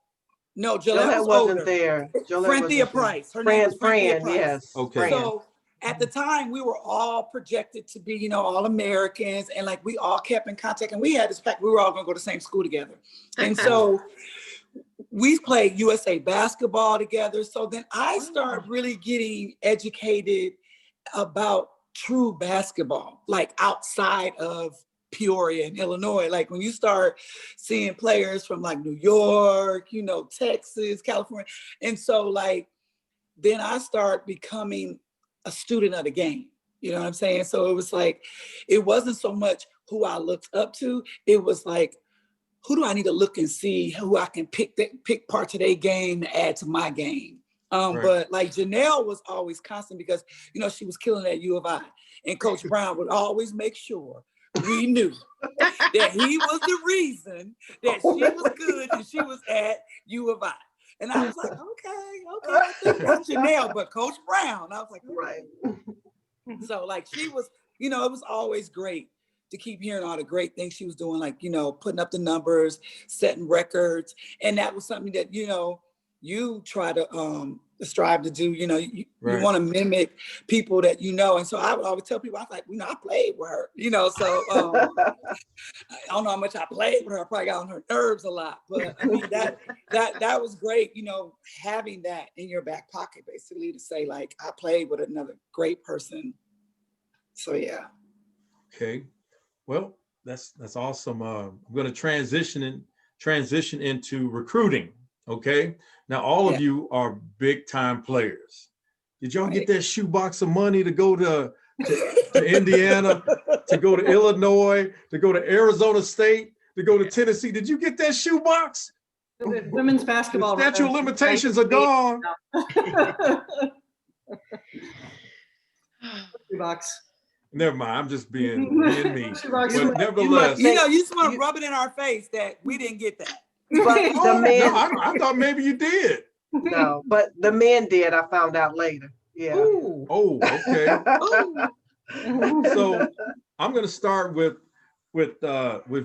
No, Gillette wasn't older. there. Franthea Price. Her name was Franthea Price. Yes. Okay. So at the time, we were all projected to be, all Americans, and like we all kept in contact, and we had this fact we were all going to go to the same school together, and so we played USA basketball together. So then I started really getting educated about true basketball, like outside of Peoria and Illinois. Like when you start seeing players from like New York, Texas, California. And so like, then I start becoming a student of the game. You know what I'm saying? So it was like, it wasn't so much who I looked up to. It was like, who do I need to look and see who I can pick parts of their game to add to my game? But like Jonelle was always constant because, she was killing at U of I. And Coach Brown would always make sure we knew that he was the reason that she was good and she was at U of I. And I was like, okay, I think that's Jonelle, but Coach Brown. I was like, right. So like she was, it was always great to keep hearing all the great things she was doing, like, putting up the numbers, setting records. And that was something that, you try to strive to do, you want to mimic people that and so I would always tell people, I was like, I played with her, so I don't know how much I played with her. I probably got on her nerves a lot, but I mean that was great, having that in your back pocket, basically, to say like I played with another great person. So yeah. Okay, well, that's awesome. I'm going to transition into recruiting. Okay. Now, all of you are big time players. Did y'all get that shoebox of money to go to Indiana, to go to Illinois, to go to Arizona State, to go to Tennessee? Did you get that shoebox? The women's basketball. The statute of limitations are gone. Box. Never mind. I'm just being me. But nevertheless, you just want to rub it in our face that we didn't get that. But the men, I thought maybe you did. no, but the men did. I found out later. Yeah. Ooh. Oh, okay. So I'm going to start with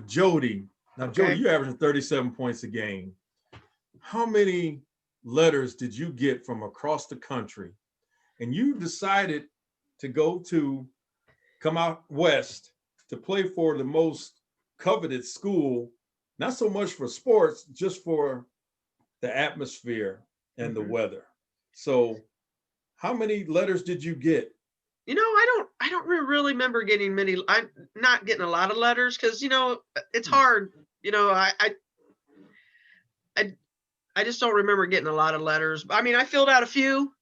Jodi. Now, Jodi, you're averaging 37 points a game. How many letters did you get from across the country? And you decided to come out west to play for the most coveted school, not so much for sports, just for the atmosphere and the weather. So how many letters did you get? You know, I don't really remember getting many. I'm not getting a lot of letters because, you know, it's hard. You know, I just don't remember getting a lot of letters. I mean, I filled out a few,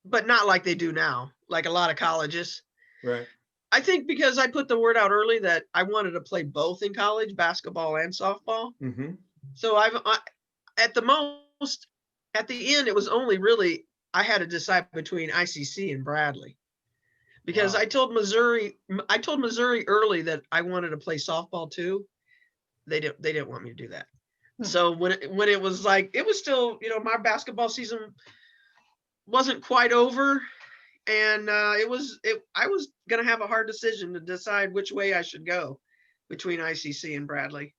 but not like they do now, like a lot of colleges. Right. I think because I put the word out early that I wanted to play both in college, basketball and softball. Mm-hmm. So at the end, it was only really, I had to decide between ICC and Bradley. Because Wow. I told Missouri early that I wanted to play softball too. They didn't want me to do that. So when it was like, it was still, you know, my basketball season wasn't quite over, and I was gonna have a hard decision to decide which way I should go between ICC and Bradley,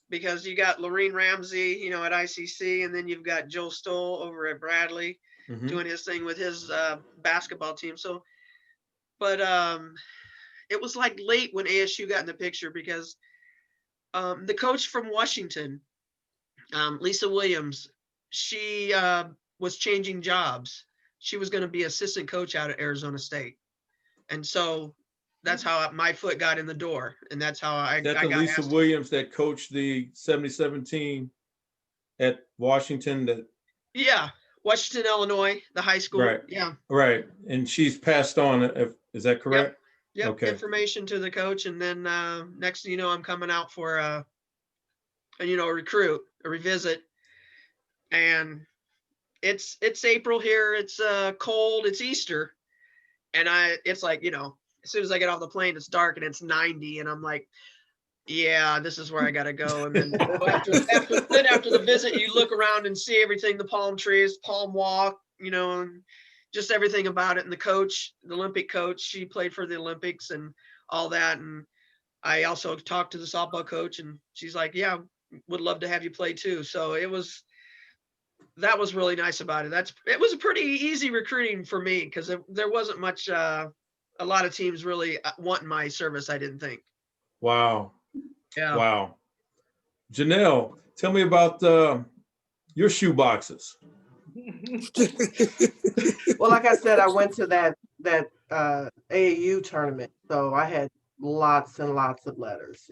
because you got Lorene Ramsey, you know, at ICC, and then you've got Joe Stoll over at Bradley doing his thing with his basketball team. So, but it was like late when ASU got in the picture because the coach from Washington, Lisa Williams, she was changing jobs. She was going to be assistant coach out at Arizona State. And so that's how my foot got in the door. And that's how I got Lisa Williams that coached the 77 team at Washington. Yeah. Washington, Illinois, the high school. Right. Yeah. Right. And she's passed on. Is that correct? Yep. Okay. Information to the coach. And then next thing you know, I'm coming out for a revisit. And it's April here. It's cold. It's Easter. And it's like, you know, as soon as I get off the plane, it's dark and it's 90. And I'm like, yeah, this is where I got to go. And then after the visit, you look around and see everything, the palm trees, palm walk, you know, and just everything about it. And the coach, the Olympic coach, she played for the Olympics and all that. And I also talked to the softball coach, and she's like, yeah, would love to have you play too. So that was really nice about it. It was a pretty easy recruiting for me because there wasn't much, a lot of teams really wanting my service, I didn't think. Wow. Yeah. Wow. Jonelle, tell me about your shoe boxes. Well, like I said, I went to that AAU tournament, so I had lots and lots of letters.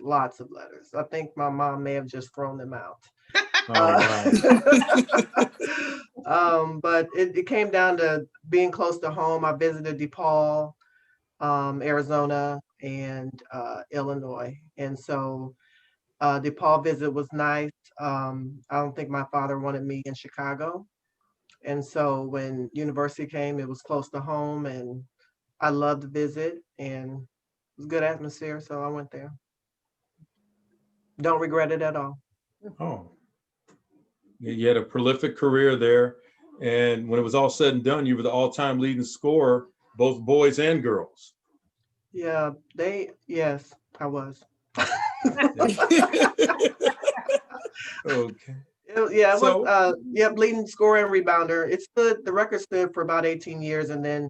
I think my mom may have just thrown them out. But it came down to being close to home. I visited DePaul, Arizona, and Illinois, and so DePaul visit was nice. I don't think my father wanted me in Chicago, and so when university came, it was close to home, and I loved the visit, and it was a good atmosphere, so I went there. Don't regret it at all. Oh, you had a prolific career there, and when it was all said and done, you were the all-time leading scorer, both boys and girls. Yeah, yes, I was. Okay. It was leading scorer and rebounder. The record stood for about 18 years, and then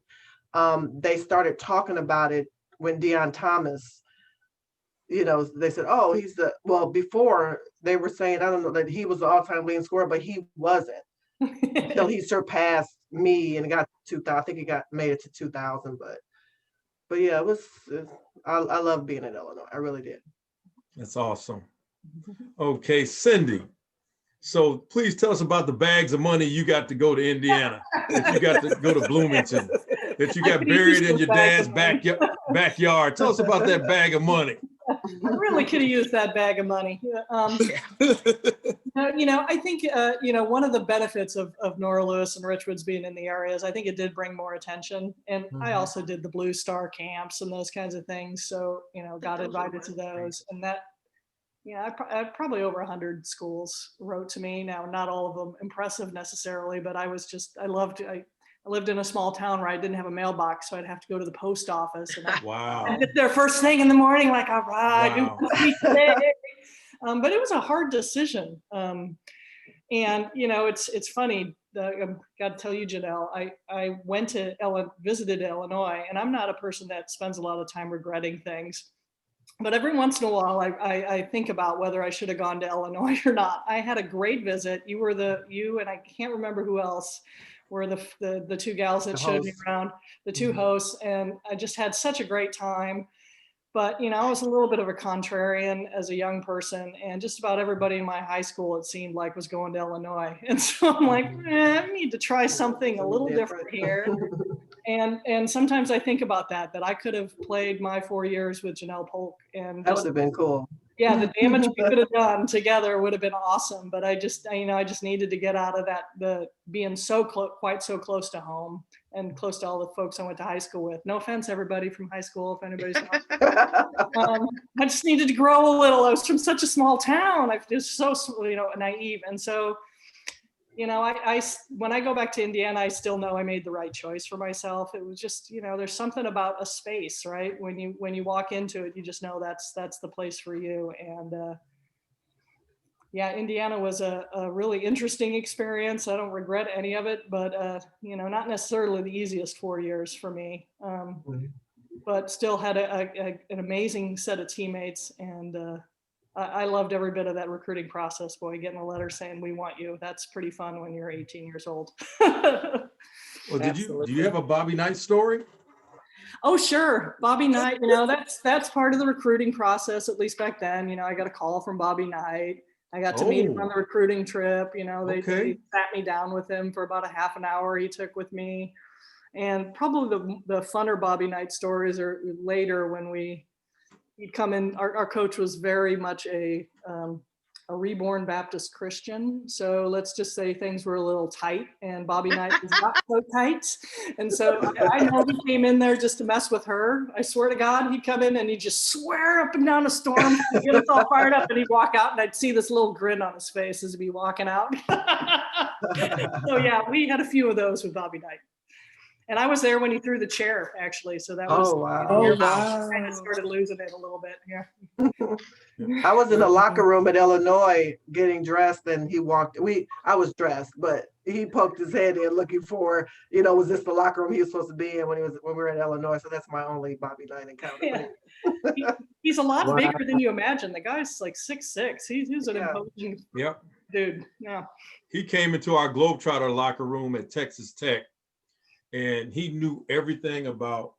they started talking about it when Deion Thomas, you know, they said, oh, before they were saying, I don't know, that he was the all-time leading scorer, but he wasn't until he surpassed me and got 2000. I think he made it to 2000, but yeah, I love being in Illinois. I really did. That's awesome. Okay, Cindy. So please tell us about the bags of money you got to go to Indiana, that you got to go to Bloomington, that you got buried in your dad's backyard. Tell us about that bag of money. I really could have used that bag of money. I think, one of the benefits of Nora Lewis and Richwoods being in the area is I think it did bring more attention. And I also did the Blue Star camps and those kinds of things. So, got invited to those. And that, I probably over 100 schools wrote to me. Now, not all of them impressive necessarily, but I lived in a small town where I didn't have a mailbox, so I'd have to go to the post office. And I'd get there first thing in the morning, like, all right, Wow. but it was a hard decision. And it's funny. I've got to tell you, Jonelle, I went to visited Illinois, and I'm not a person that spends a lot of time regretting things. But every once in a while, I think about whether I should have gone to Illinois or not. I had a great visit. You and I can't remember who else were the two gals that showed me around, the two hosts, and I just had such a great time. But I was a little bit of a contrarian as a young person, and just about everybody in my high school, it seemed like, was going to Illinois. And so I'm like, I need to try something a little different here. And sometimes I think about that I could have played my 4 years with Jonelle Polk, and That would have been cool. Yeah, the damage we could have done together would have been awesome. But I just needed to get out of that, the being quite so close to home and close to all the folks I went to high school with. No offense, everybody from high school, if anybody's I just needed to grow a little. I was from such a small town. I was so naive, and so. When I go back to Indiana, I still know I made the right choice for myself. It was just, there's something about a space, right? When you walk into it, you just know that's the place for you. And Indiana was a really interesting experience. I don't regret any of it, but not necessarily the easiest 4 years for me. But still had an amazing set of teammates, and I loved every bit of that recruiting process. Boy, getting a letter saying we want you, that's pretty fun when you're 18 years old. Well, do you have a Bobby Knight story? Oh, sure. Bobby Knight, that's part of the recruiting process, at least back then. I got a call from Bobby Knight. I got to meet him on the recruiting trip. They sat me down with him for about a half an hour he took with me. And probably the funner Bobby Knight stories are later when he'd come in. Our coach was very much a reborn Baptist Christian. So let's just say things were a little tight, and Bobby Knight was not so tight. And so I know he came in there just to mess with her. I swear to God, he'd come in and he'd just swear up and down a storm, get us all fired up, and he'd walk out, and I'd see this little grin on his face as he'd be walking out. So yeah, we had a few of those with Bobby Knight. And I was there when he threw the chair, actually. So that was, wow. kind of started losing it a little bit. Yeah. I was in the locker room at Illinois getting dressed, and I was dressed, but he poked his head in looking for, was this the locker room he was supposed to be in when we were in Illinois? So that's my only Bobby Knight encounter. Yeah. He's a lot bigger than you imagine. The guy's like 6'6". He's an imposing dude. Yeah. He came into our Globetrotter locker room at Texas Tech, and he knew everything about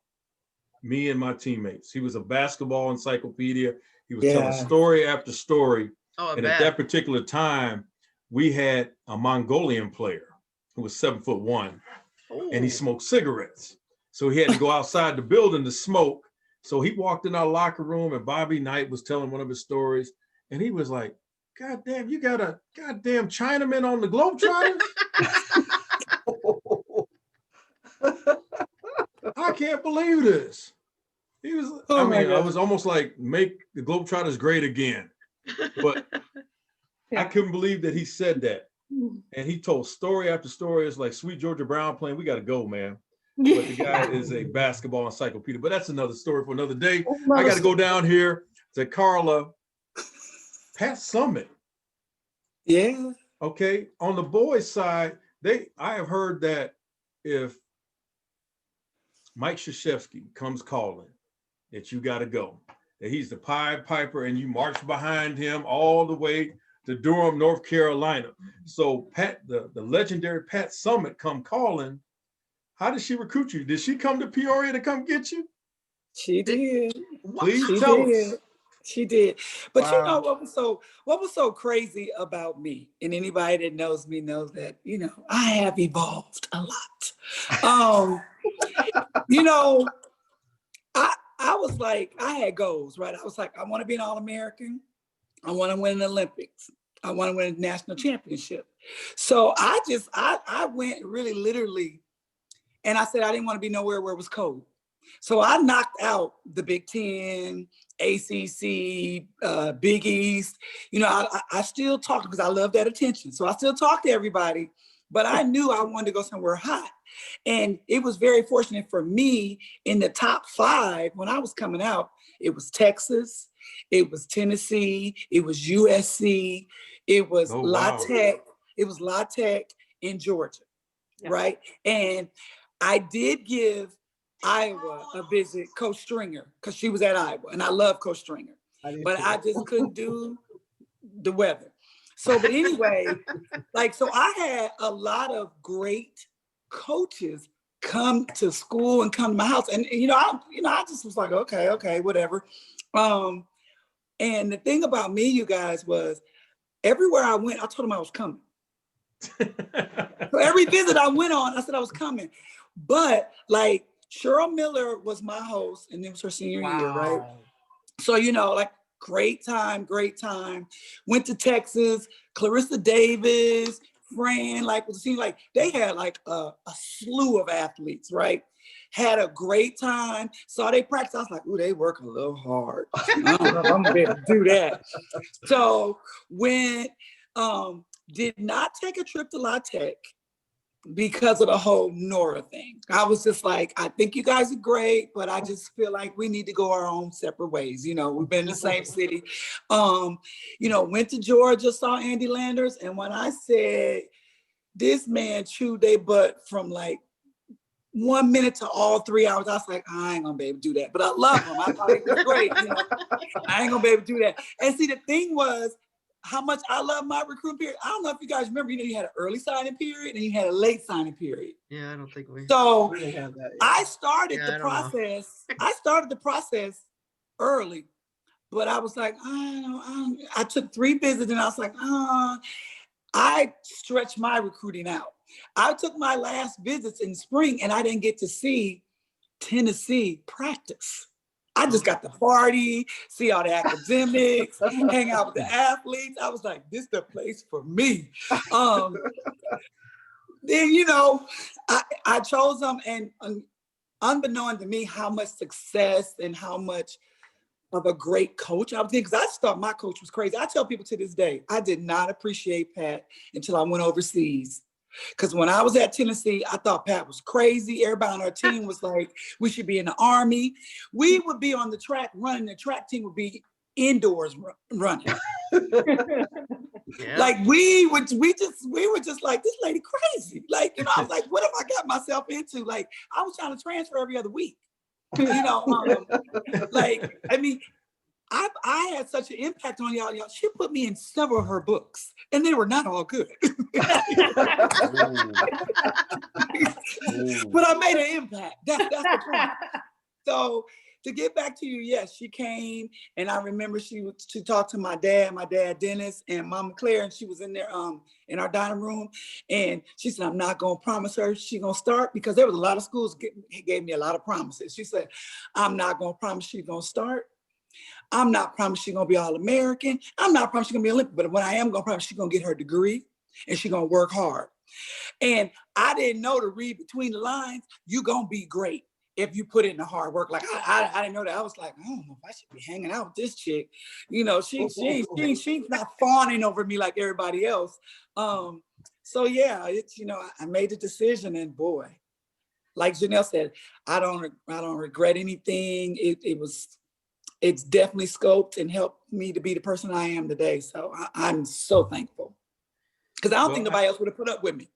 me and my teammates. He was a basketball encyclopedia. He was telling story after story. And at that particular time, we had a Mongolian player who was 7'1", and he smoked cigarettes. So he had to go outside the building to smoke. So he walked in our locker room, and Bobby Knight was telling one of his stories, and he was like, "God damn, you got a goddamn Chinaman on the Globetrotters?" I can't believe this. He was, I was almost like, make the Globetrotters great again. But I couldn't believe that he said that. And he told story after story. It's like Sweet Georgia Brown playing, we got to go, man. But the guy is a basketball encyclopedia. But that's another story for another day. I got to go down here to Carla. Pat Summitt. Yeah. Okay. On the boys' side, I have heard that if Mike Krzyzewski comes calling that you got to go, that he's the Pied Piper, and you march behind him all the way to Durham, North Carolina. So Pat, the legendary Pat Summitt come calling. How did she recruit you? Did she come to Peoria to come get you? She did. Please tell us. She did. But you know Wow. what was so crazy about me, and anybody that knows me knows that, you know, I have evolved a lot. You know, I was like, I had goals, right? I was like, I want to be an All-American. I want to win an Olympics. I want to win a national championship. So I went really literally, and I said I didn't want to be nowhere where it was cold. So I knocked out the Big Ten, ACC, Big East. You know, I still talked because I love that attention. So I still talk to everybody, but I knew I wanted to go somewhere hot. And it was very fortunate for me in the top 5 when I was coming out. It was Texas, it was Tennessee, it was USC, it was La Tech, it was La Tech in Georgia, right? And I did give Iowa a visit, Coach Stringer, because she was at Iowa, and I love Coach Stringer, but I just couldn't do the weather. So, but anyway, like, so I had a lot of great coaches come to school and come to my house, and I just was like, okay, whatever. And the thing about me, you guys, was everywhere I went, I told them I was coming. So every visit I went on, I said I was coming. But like Cheryl Miller was my host, and it was her senior year, right? So, you know, like great time. Went to Texas, Clarissa Davis, Fran, like it seemed like they had like a slew of athletes, right? Had a great time. Saw they practice. I was like, ooh, they work a little hard. I don't know if I'm gonna be able to do that. So went, did not take a trip to La Tech because of the whole Nora thing. I was just like, I think you guys are great, but I just feel like we need to go our own separate ways. You know, we've been in the same city. You know, went to Georgia, saw Andy Landers, and when I said this man chewed their butt from like 1 minute to all 3 hours, I was like, I ain't gonna be able to do that. But I love him. I thought he was great. You know, I ain't gonna be able to do that. And see, the thing was, how much I love my recruiting period. I don't know if you guys remember, you know, you had an early signing period and you had a late signing period. Yeah, I don't think we. So We didn't have that. I started Yeah, the process. I started the process early, but I was like, I took 3 visits and I was like, I stretched my recruiting out. I took my last visits in spring and I didn't get to see Tennessee practice. I just got to party, see all the academics, hang out with the athletes. I was like, this is the place for me. Then, you know, I chose them, and unbeknown to me how much success and how much of a great coach I was in, because I just thought my coach was crazy. I tell people to this day, I did not appreciate Pat until I went overseas. Because when I was at Tennessee, I thought Pat was crazy. Everybody on our team was like, we should be in the Army. We would be on the track running. The track team would be indoors running. Yeah. Like we were just like, this lady crazy. Like, you know, I was like, what have I got myself into? Like, I was trying to transfer every other week. You know, like, I mean, I had such an impact on y'all. She put me in several of her books, and they were not all good. But I made an impact. That's the point. So to get back to you, yes, she came, and I remember she talked to my dad Dennis, and Mama Claire, and she was in there in our dining room, and she said, I'm not gonna promise her she's gonna start, because there was a lot of schools gave me a lot of promises. She said, I'm not gonna promise she's gonna start. I'm not promising she's gonna be All-American. I'm not promising she's gonna be Olympic, but what I am gonna promise, she's gonna get her degree and she's gonna work hard. And I didn't know to read between the lines, you're gonna be great if you put in the hard work. Like I didn't know that. I was like, I don't know if I should be hanging out with this chick. You know, she's not fawning over me like everybody else. So yeah, it's, you know, I made the decision, and boy, like Jonelle said, I don't regret anything. It's definitely scoped and helped me to be the person I am today. So I'm so thankful, because I don't think nobody else would have put up with me.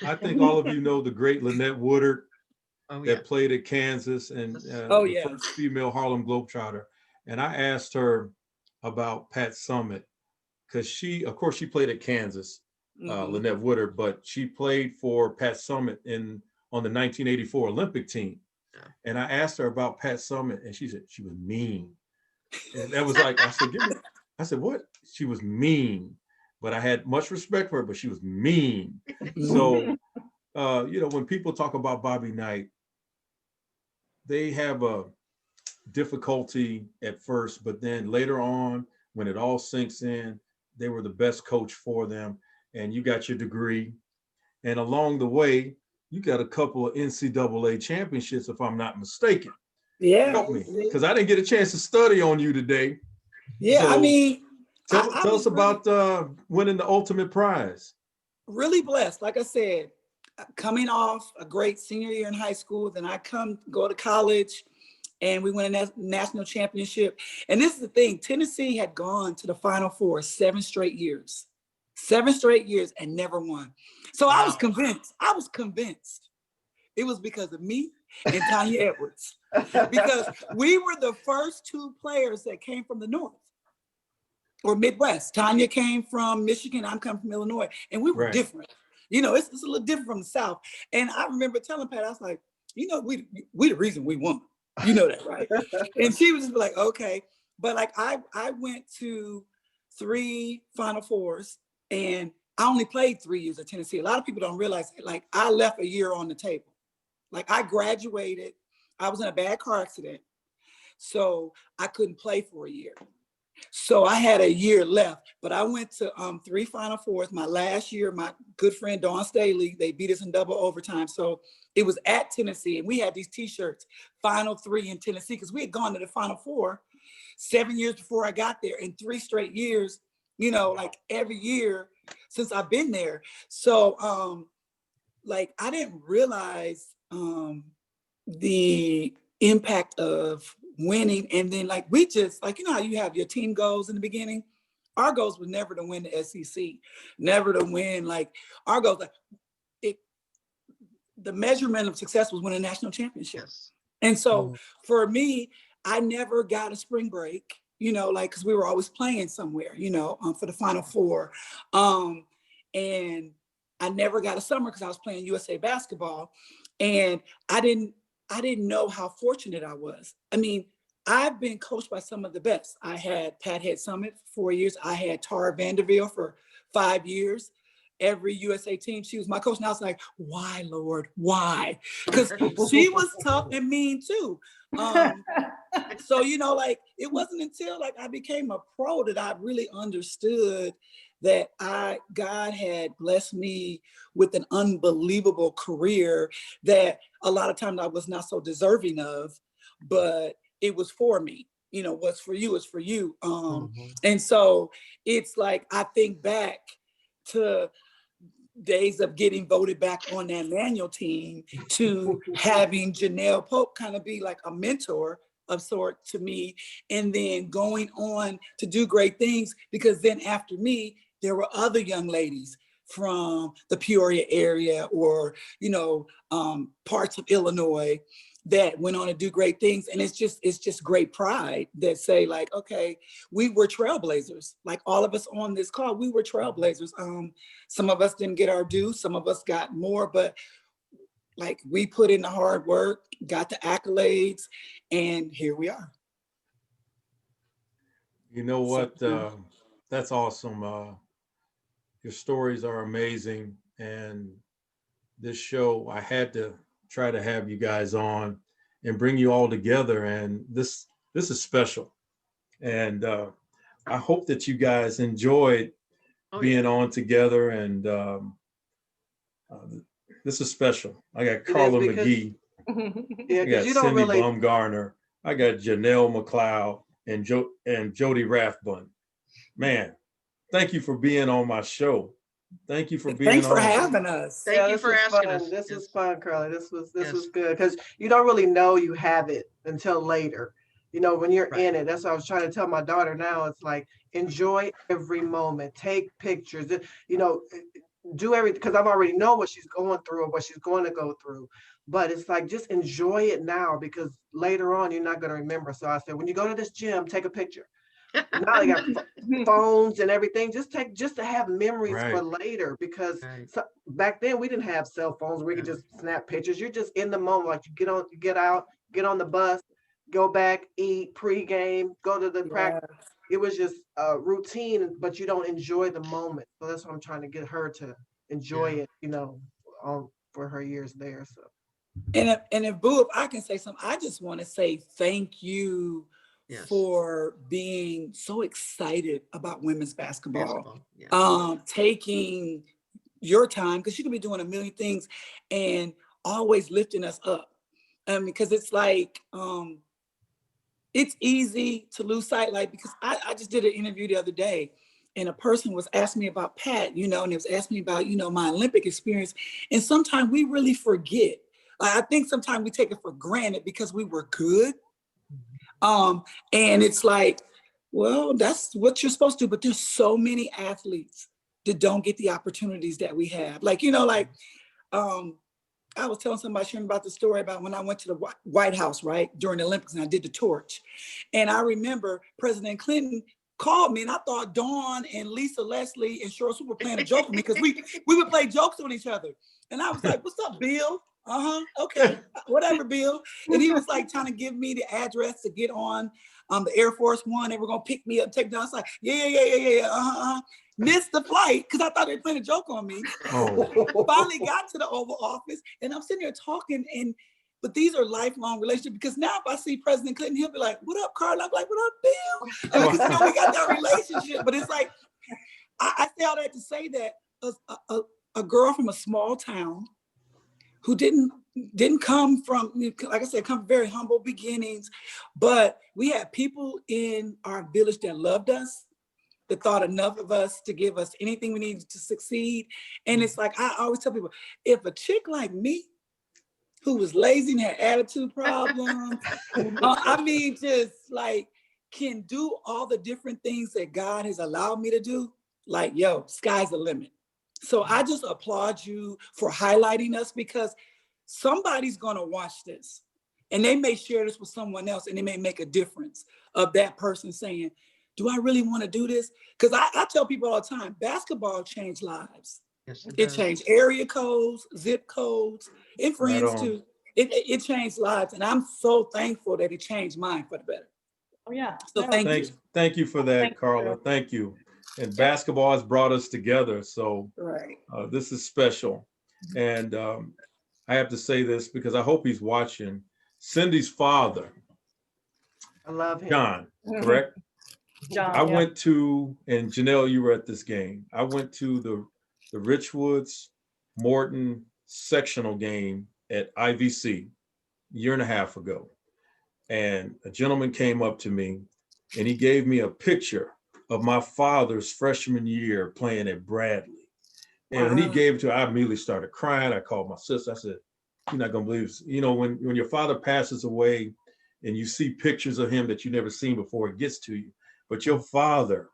I think all of you know the great Lynette Woodard that played at Kansas, and the first female Harlem Globetrotter. And I asked her about Pat Summitt, because she played at Kansas, Lynette Woodard, but she played for Pat Summitt on the 1984 Olympic team. And I asked her about Pat Summitt, and she said she was mean. And that was like, I said, I said, what? She was mean, but I had much respect for her, but she was mean. So, when people talk about Bobby Knight, they have a difficulty at first, but then later on, when it all sinks in, they were the best coach for them. And you got your degree. And along the way, you got a couple of NCAA championships, if I'm not mistaken. Yeah. Help me, because I didn't get a chance to study on you today. Yeah, So I mean, tell I us about winning the ultimate prize. Really blessed. Like I said, coming off a great senior year in high school, then I go to college, and we win a national championship. And this is the thing, Tennessee had gone to the Final Four 7 straight years and never won. So wow. I was convinced it was because of me and Tanya Edwards, because we were the first 2 players that came from the North or Midwest. Tanya came from Michigan, I'm coming from Illinois, and we were right. different. It's a little different from the South. And I remember telling Pat, I was like, we the reason we won. You know that, right? And she was just like, okay. But like I went to 3 Final Fours, and I only played 3 years at Tennessee. A lot of people don't realize that. Like I left a year on the table. Like I graduated, I was in a bad car accident, so I couldn't play for a year. So I had a year left, but I went to 3 Final Fours. My last year, my good friend Dawn Staley, they beat us in double overtime. So it was at Tennessee, and we had these T-shirts, Final 3 in Tennessee, because we had gone to the Final Four 7 years before I got there, and 3 straight years, like every year since I've been there. So like I didn't realize the impact of winning. And then like we just like, how you have your team goals in the beginning. Our goals was never to win the SEC, never to win. Like our goals, the measurement of success was winning national championships. And so for me, I never got a spring break, like, cause we were always playing somewhere, for the Final Four. And I never got a summer because I was playing USA basketball, and I didn't know how fortunate I was. I mean, I've been coached by some of the best. I had Pat Head Summit for 4 years. I had Tara Vanderveer for 5 years. Every USA team, she was my coach. And I was like, why, Lord, why? Because she was tough and mean too. So, like it wasn't until like I became a pro that I really understood that God had blessed me with an unbelievable career that a lot of times I was not so deserving of, but it was for me. What's for you is for you. And so it's like, I think back to days of getting voted back on that manual team, to having Jonelle Polk kind of be like a mentor of sort to me, and then going on to do great things, because then after me, there were other young ladies from the Peoria area or, parts of Illinois that went on to do great things. And it's just great pride that say like, okay, we were trailblazers. Like all of us on this call, we were trailblazers. Some of us didn't get our due, some of us got more, but like we put in the hard work, got the accolades, and here we are. You know what? That's awesome. Your stories are amazing. And this show, I had to try to have you guys on and bring you all together. And this is special. And I hope that you guys enjoyed being on together. And this is special. I got Carla Mcgee. Yeah, I got Cindy Bumgarner. I got Jonelle McLeod and Jodi Rathbun. Man, thank you for being on my show. Thank you for being Thanks on. for having us. Thank you for asking us. This was fun, Carla. This was good, because you don't really know you have it until later. When you're in it. That's what I was trying to tell my daughter now. It's like, enjoy every moment. Take pictures. Do everything, because I've already know what she's going through or what she's going to go through. But it's like, just enjoy it now, because later on you're not going to remember. So I said, when you go to this gym, take a picture. Now they got phones and everything. Just to have memories for later, because back then we didn't have cell phones where we could just snap pictures. You're just in the moment. Like you get out, get on the bus, go back, eat, pregame, go to the practice. Yeah. It was just routine, but you don't enjoy the moment. So that's what I'm trying to get her to enjoy Yeah. it, for her years there. So And if Boo, if I can say something, I just want to say thank you Yes. for being so excited about women's basketball. Yeah. Taking your time, because you could be doing a million things, and always lifting us up. Because it's like, it's easy to lose sight, like, because I just did an interview the other day, and a person was asking me about Pat, and it was asking me about, my Olympic experience. And sometimes we really forget. I think sometimes we take it for granted because we were good. And it's like, well, that's what you're supposed to do. But there's so many athletes that don't get the opportunities that we have. I was telling somebody sharing about the story about when I went to the White House, right, during the Olympics, and I did the torch. And I remember President Clinton called me, and I thought Dawn and Lisa Leslie and Cheryl Swoop were playing a joke with me, because we would play jokes on each other. And I was like, "What's up, Bill? Okay, whatever, Bill." And he was like trying to give me the address to get on the Air Force One. They were gonna pick me up, take me down. I was like, yeah. Missed the flight because I thought they were playing a joke on me. Oh, Finally got to the Oval Office, and I'm sitting there talking, but these are lifelong relationships, because now if I see President Clinton, he'll be like, "What up, Carla?" I'm like, "What up, Bill?" Because we got that relationship. But it's like, I say all that to say that a girl from a small town who didn't come from, like I said, come from very humble beginnings, but we had people in our village that loved us, that thought enough of us to give us anything we needed to succeed. And it's like, I always tell people, if a chick like me, who was lazy and had attitude problems, just like, can do all the different things that God has allowed me to do, like, yo, sky's the limit. So I just applaud you for highlighting us, because somebody's gonna watch this, and they may share this with someone else, and it may make a difference of that person saying, "Do I really want to do this?" Because I tell people all the time, basketball changed lives. Yes, It changed area codes, zip codes, and right friends on. too. It changed lives, and I'm so thankful that it changed mine for the better. Oh, yeah. So Yeah. thank you. Thank you for that, Thank you. Carla. Thank you. And basketball has brought us together. So Right. this is special. And I have to say this because I hope he's watching. Cindy's father, I love him. John, correct? John, I yeah. went to, and Jonelle, you were at this game. I went to the Richwoods Morton sectional game at IVC a year and a half ago. And a gentleman came up to me and he gave me a picture of my father's freshman year playing at Bradley. And when he gave it to me, I immediately started crying. I called my sister. I said, "You're not gonna believe this." When your father passes away and you see pictures of him that you never seen before, it gets to you. But your father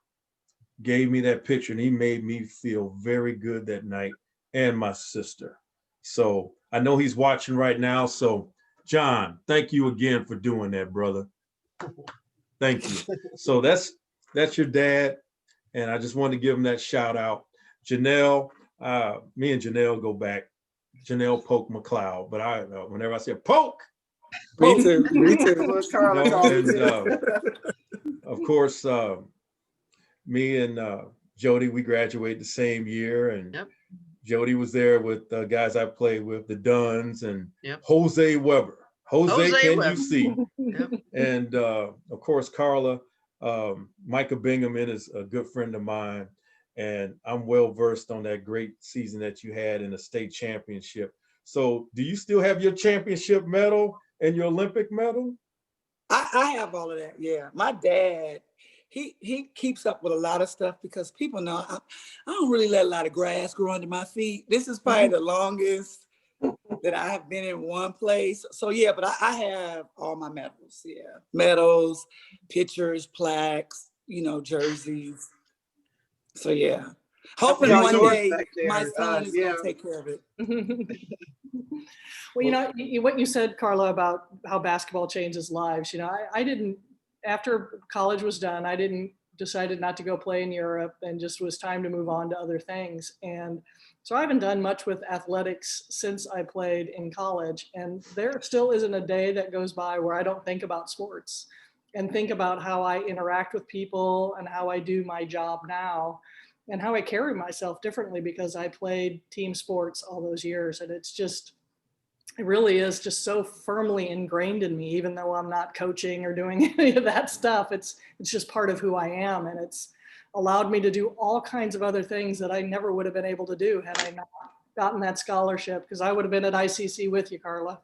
gave me that picture and he made me feel very good that night, and my sister. So I know he's watching right now. So John, thank you again for doing that, brother. Thank you. So that's your dad. And I just wanted to give him that shout out. Jonelle, me and Jonelle go back. Jonelle Polk McLeod, but whenever I say Polk, Me too. Me That's too. what Carla called me and too. of course, me and Jodi, we graduated the same year, and Yep. Jodi was there with the guys I played with, the Duns, and Yep. Jose Weber. Jose, can Weber. you see? Yep. And of course, Carla, Micah Bingaman is a good friend of mine, and I'm well versed on that great season that you had in the state championship. So do you still have your championship medal and your Olympic medal? I have all of that. Yeah. My dad, he keeps up with a lot of stuff, because people know I don't really let a lot of grass grow under my feet. This is probably the longest that I have been in one place. So yeah, but I have all my medals. Yeah. Medals, pictures, plaques, jerseys. So yeah. Hopefully Y'all one yours day back there, my son is yeah. gonna take care of it. Well, what you said, Carla, about how basketball changes lives, I didn't, after college was done, I didn't decided not to go play in Europe and just was time to move on to other things. And so I haven't done much with athletics since I played in college. And there still isn't a day that goes by where I don't think about sports and think about how I interact with people and how I do my job now and how I carry myself differently because I played team sports all those years. And it's just, it really is just so firmly ingrained in me, even though I'm not coaching or doing any of that stuff. It's just part of who I am. And it's allowed me to do all kinds of other things that I never would have been able to do had I not gotten that scholarship, because I would have been at ICC with you, Carla.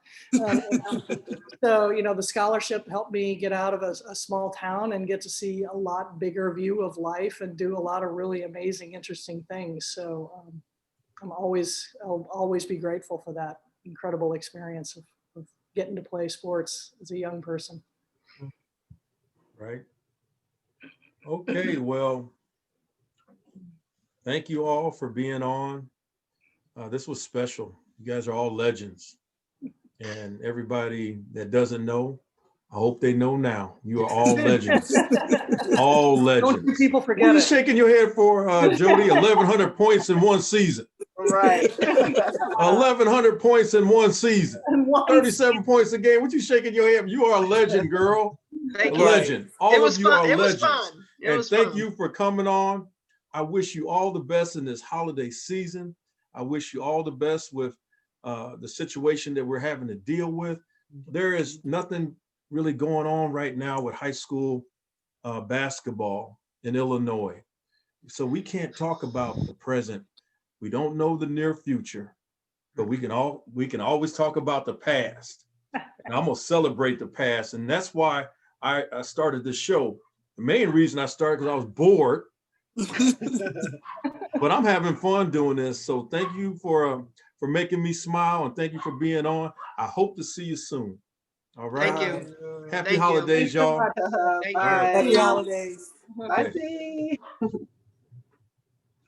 So, you know, the scholarship helped me get out of a small town and get to see a lot bigger view of life and do a lot of really amazing, interesting things. So I'll always be grateful for that incredible experience of getting to play sports as a young person. Right. Okay, well, thank you all for being on. This was special. You guys are all legends. And everybody that doesn't know, I hope they know now. You are all legends. All legends. Don't people forget What are you it. shaking your head for, Jodi? 1,100 points in one season. Right. 1,100 points in one season. 37 points a game. What you shaking your head? You are a legend, girl. Thank A you. legend. All It was of you fun. are It was legends. fun. It And was thank fun. you for coming on. I wish you all the best in this holiday season. I wish you all the best with the situation that we're having to deal with. There is nothing really going on right now with high school basketball in Illinois. So we can't talk about the present. We don't know the near future, but we can always talk about the past. And I'm gonna celebrate the past. And that's why I started this show. The main reason I started because I was bored. But I'm having fun doing this. So thank you for making me smile, and thank you for being on. I hope to see you soon. All right. Thank you. Happy Thank you. holidays, y'all. Thank Bye. Happy holidays. Bye. See.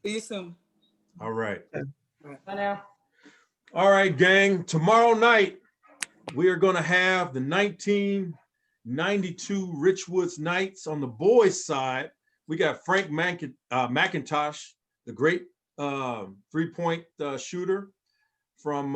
See you soon. All right. Bye now. All right, gang. Tomorrow night, we are going to have the 1992 Richwoods Knights on the boys' side. We got Frank McIntosh, the great three-point shooter from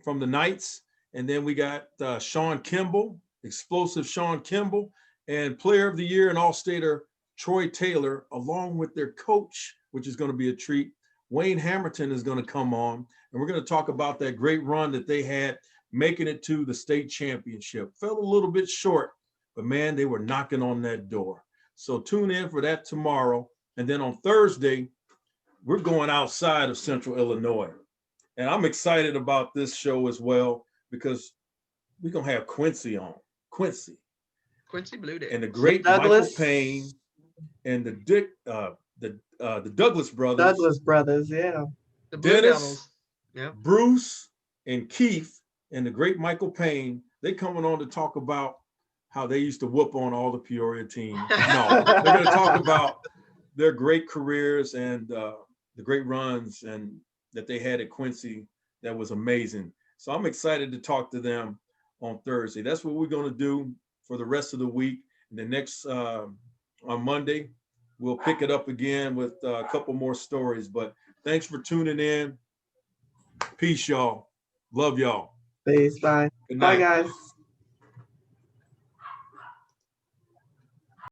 the Knights. And then we got Sean Kimball, explosive Sean Kimball, and Player of the Year and All-Stater Troy Taylor, along with their coach, which is going to be a treat. Wayne Hamilton is going to come on, and we're going to talk about that great run that they had making it to the state championship. Fell a little bit short, but man, they were knocking on that door. So tune in for that tomorrow. And then on Thursday, we're going outside of Central Illinois. And I'm excited about this show as well, because we're going to have Quincy on. Quincy Blue Day. and the great Douglas. Michael Payne and the Douglas brothers. Douglas brothers, yeah. The Blue Dennis, Devils. Yeah. Bruce, and Keith, and the great Michael Payne. They coming on to talk about how they used to whoop on all the Peoria teams. No, they're going to talk about their great careers and the great runs and that they had at Quincy. That was amazing. So I'm excited to talk to them on Thursday. That's what we're going to do for the rest of the week. And the next on Monday, we'll pick it up again with a couple more stories. But thanks for tuning in. Peace, y'all. Love y'all. Peace. Bye. Good Bye, night. guys.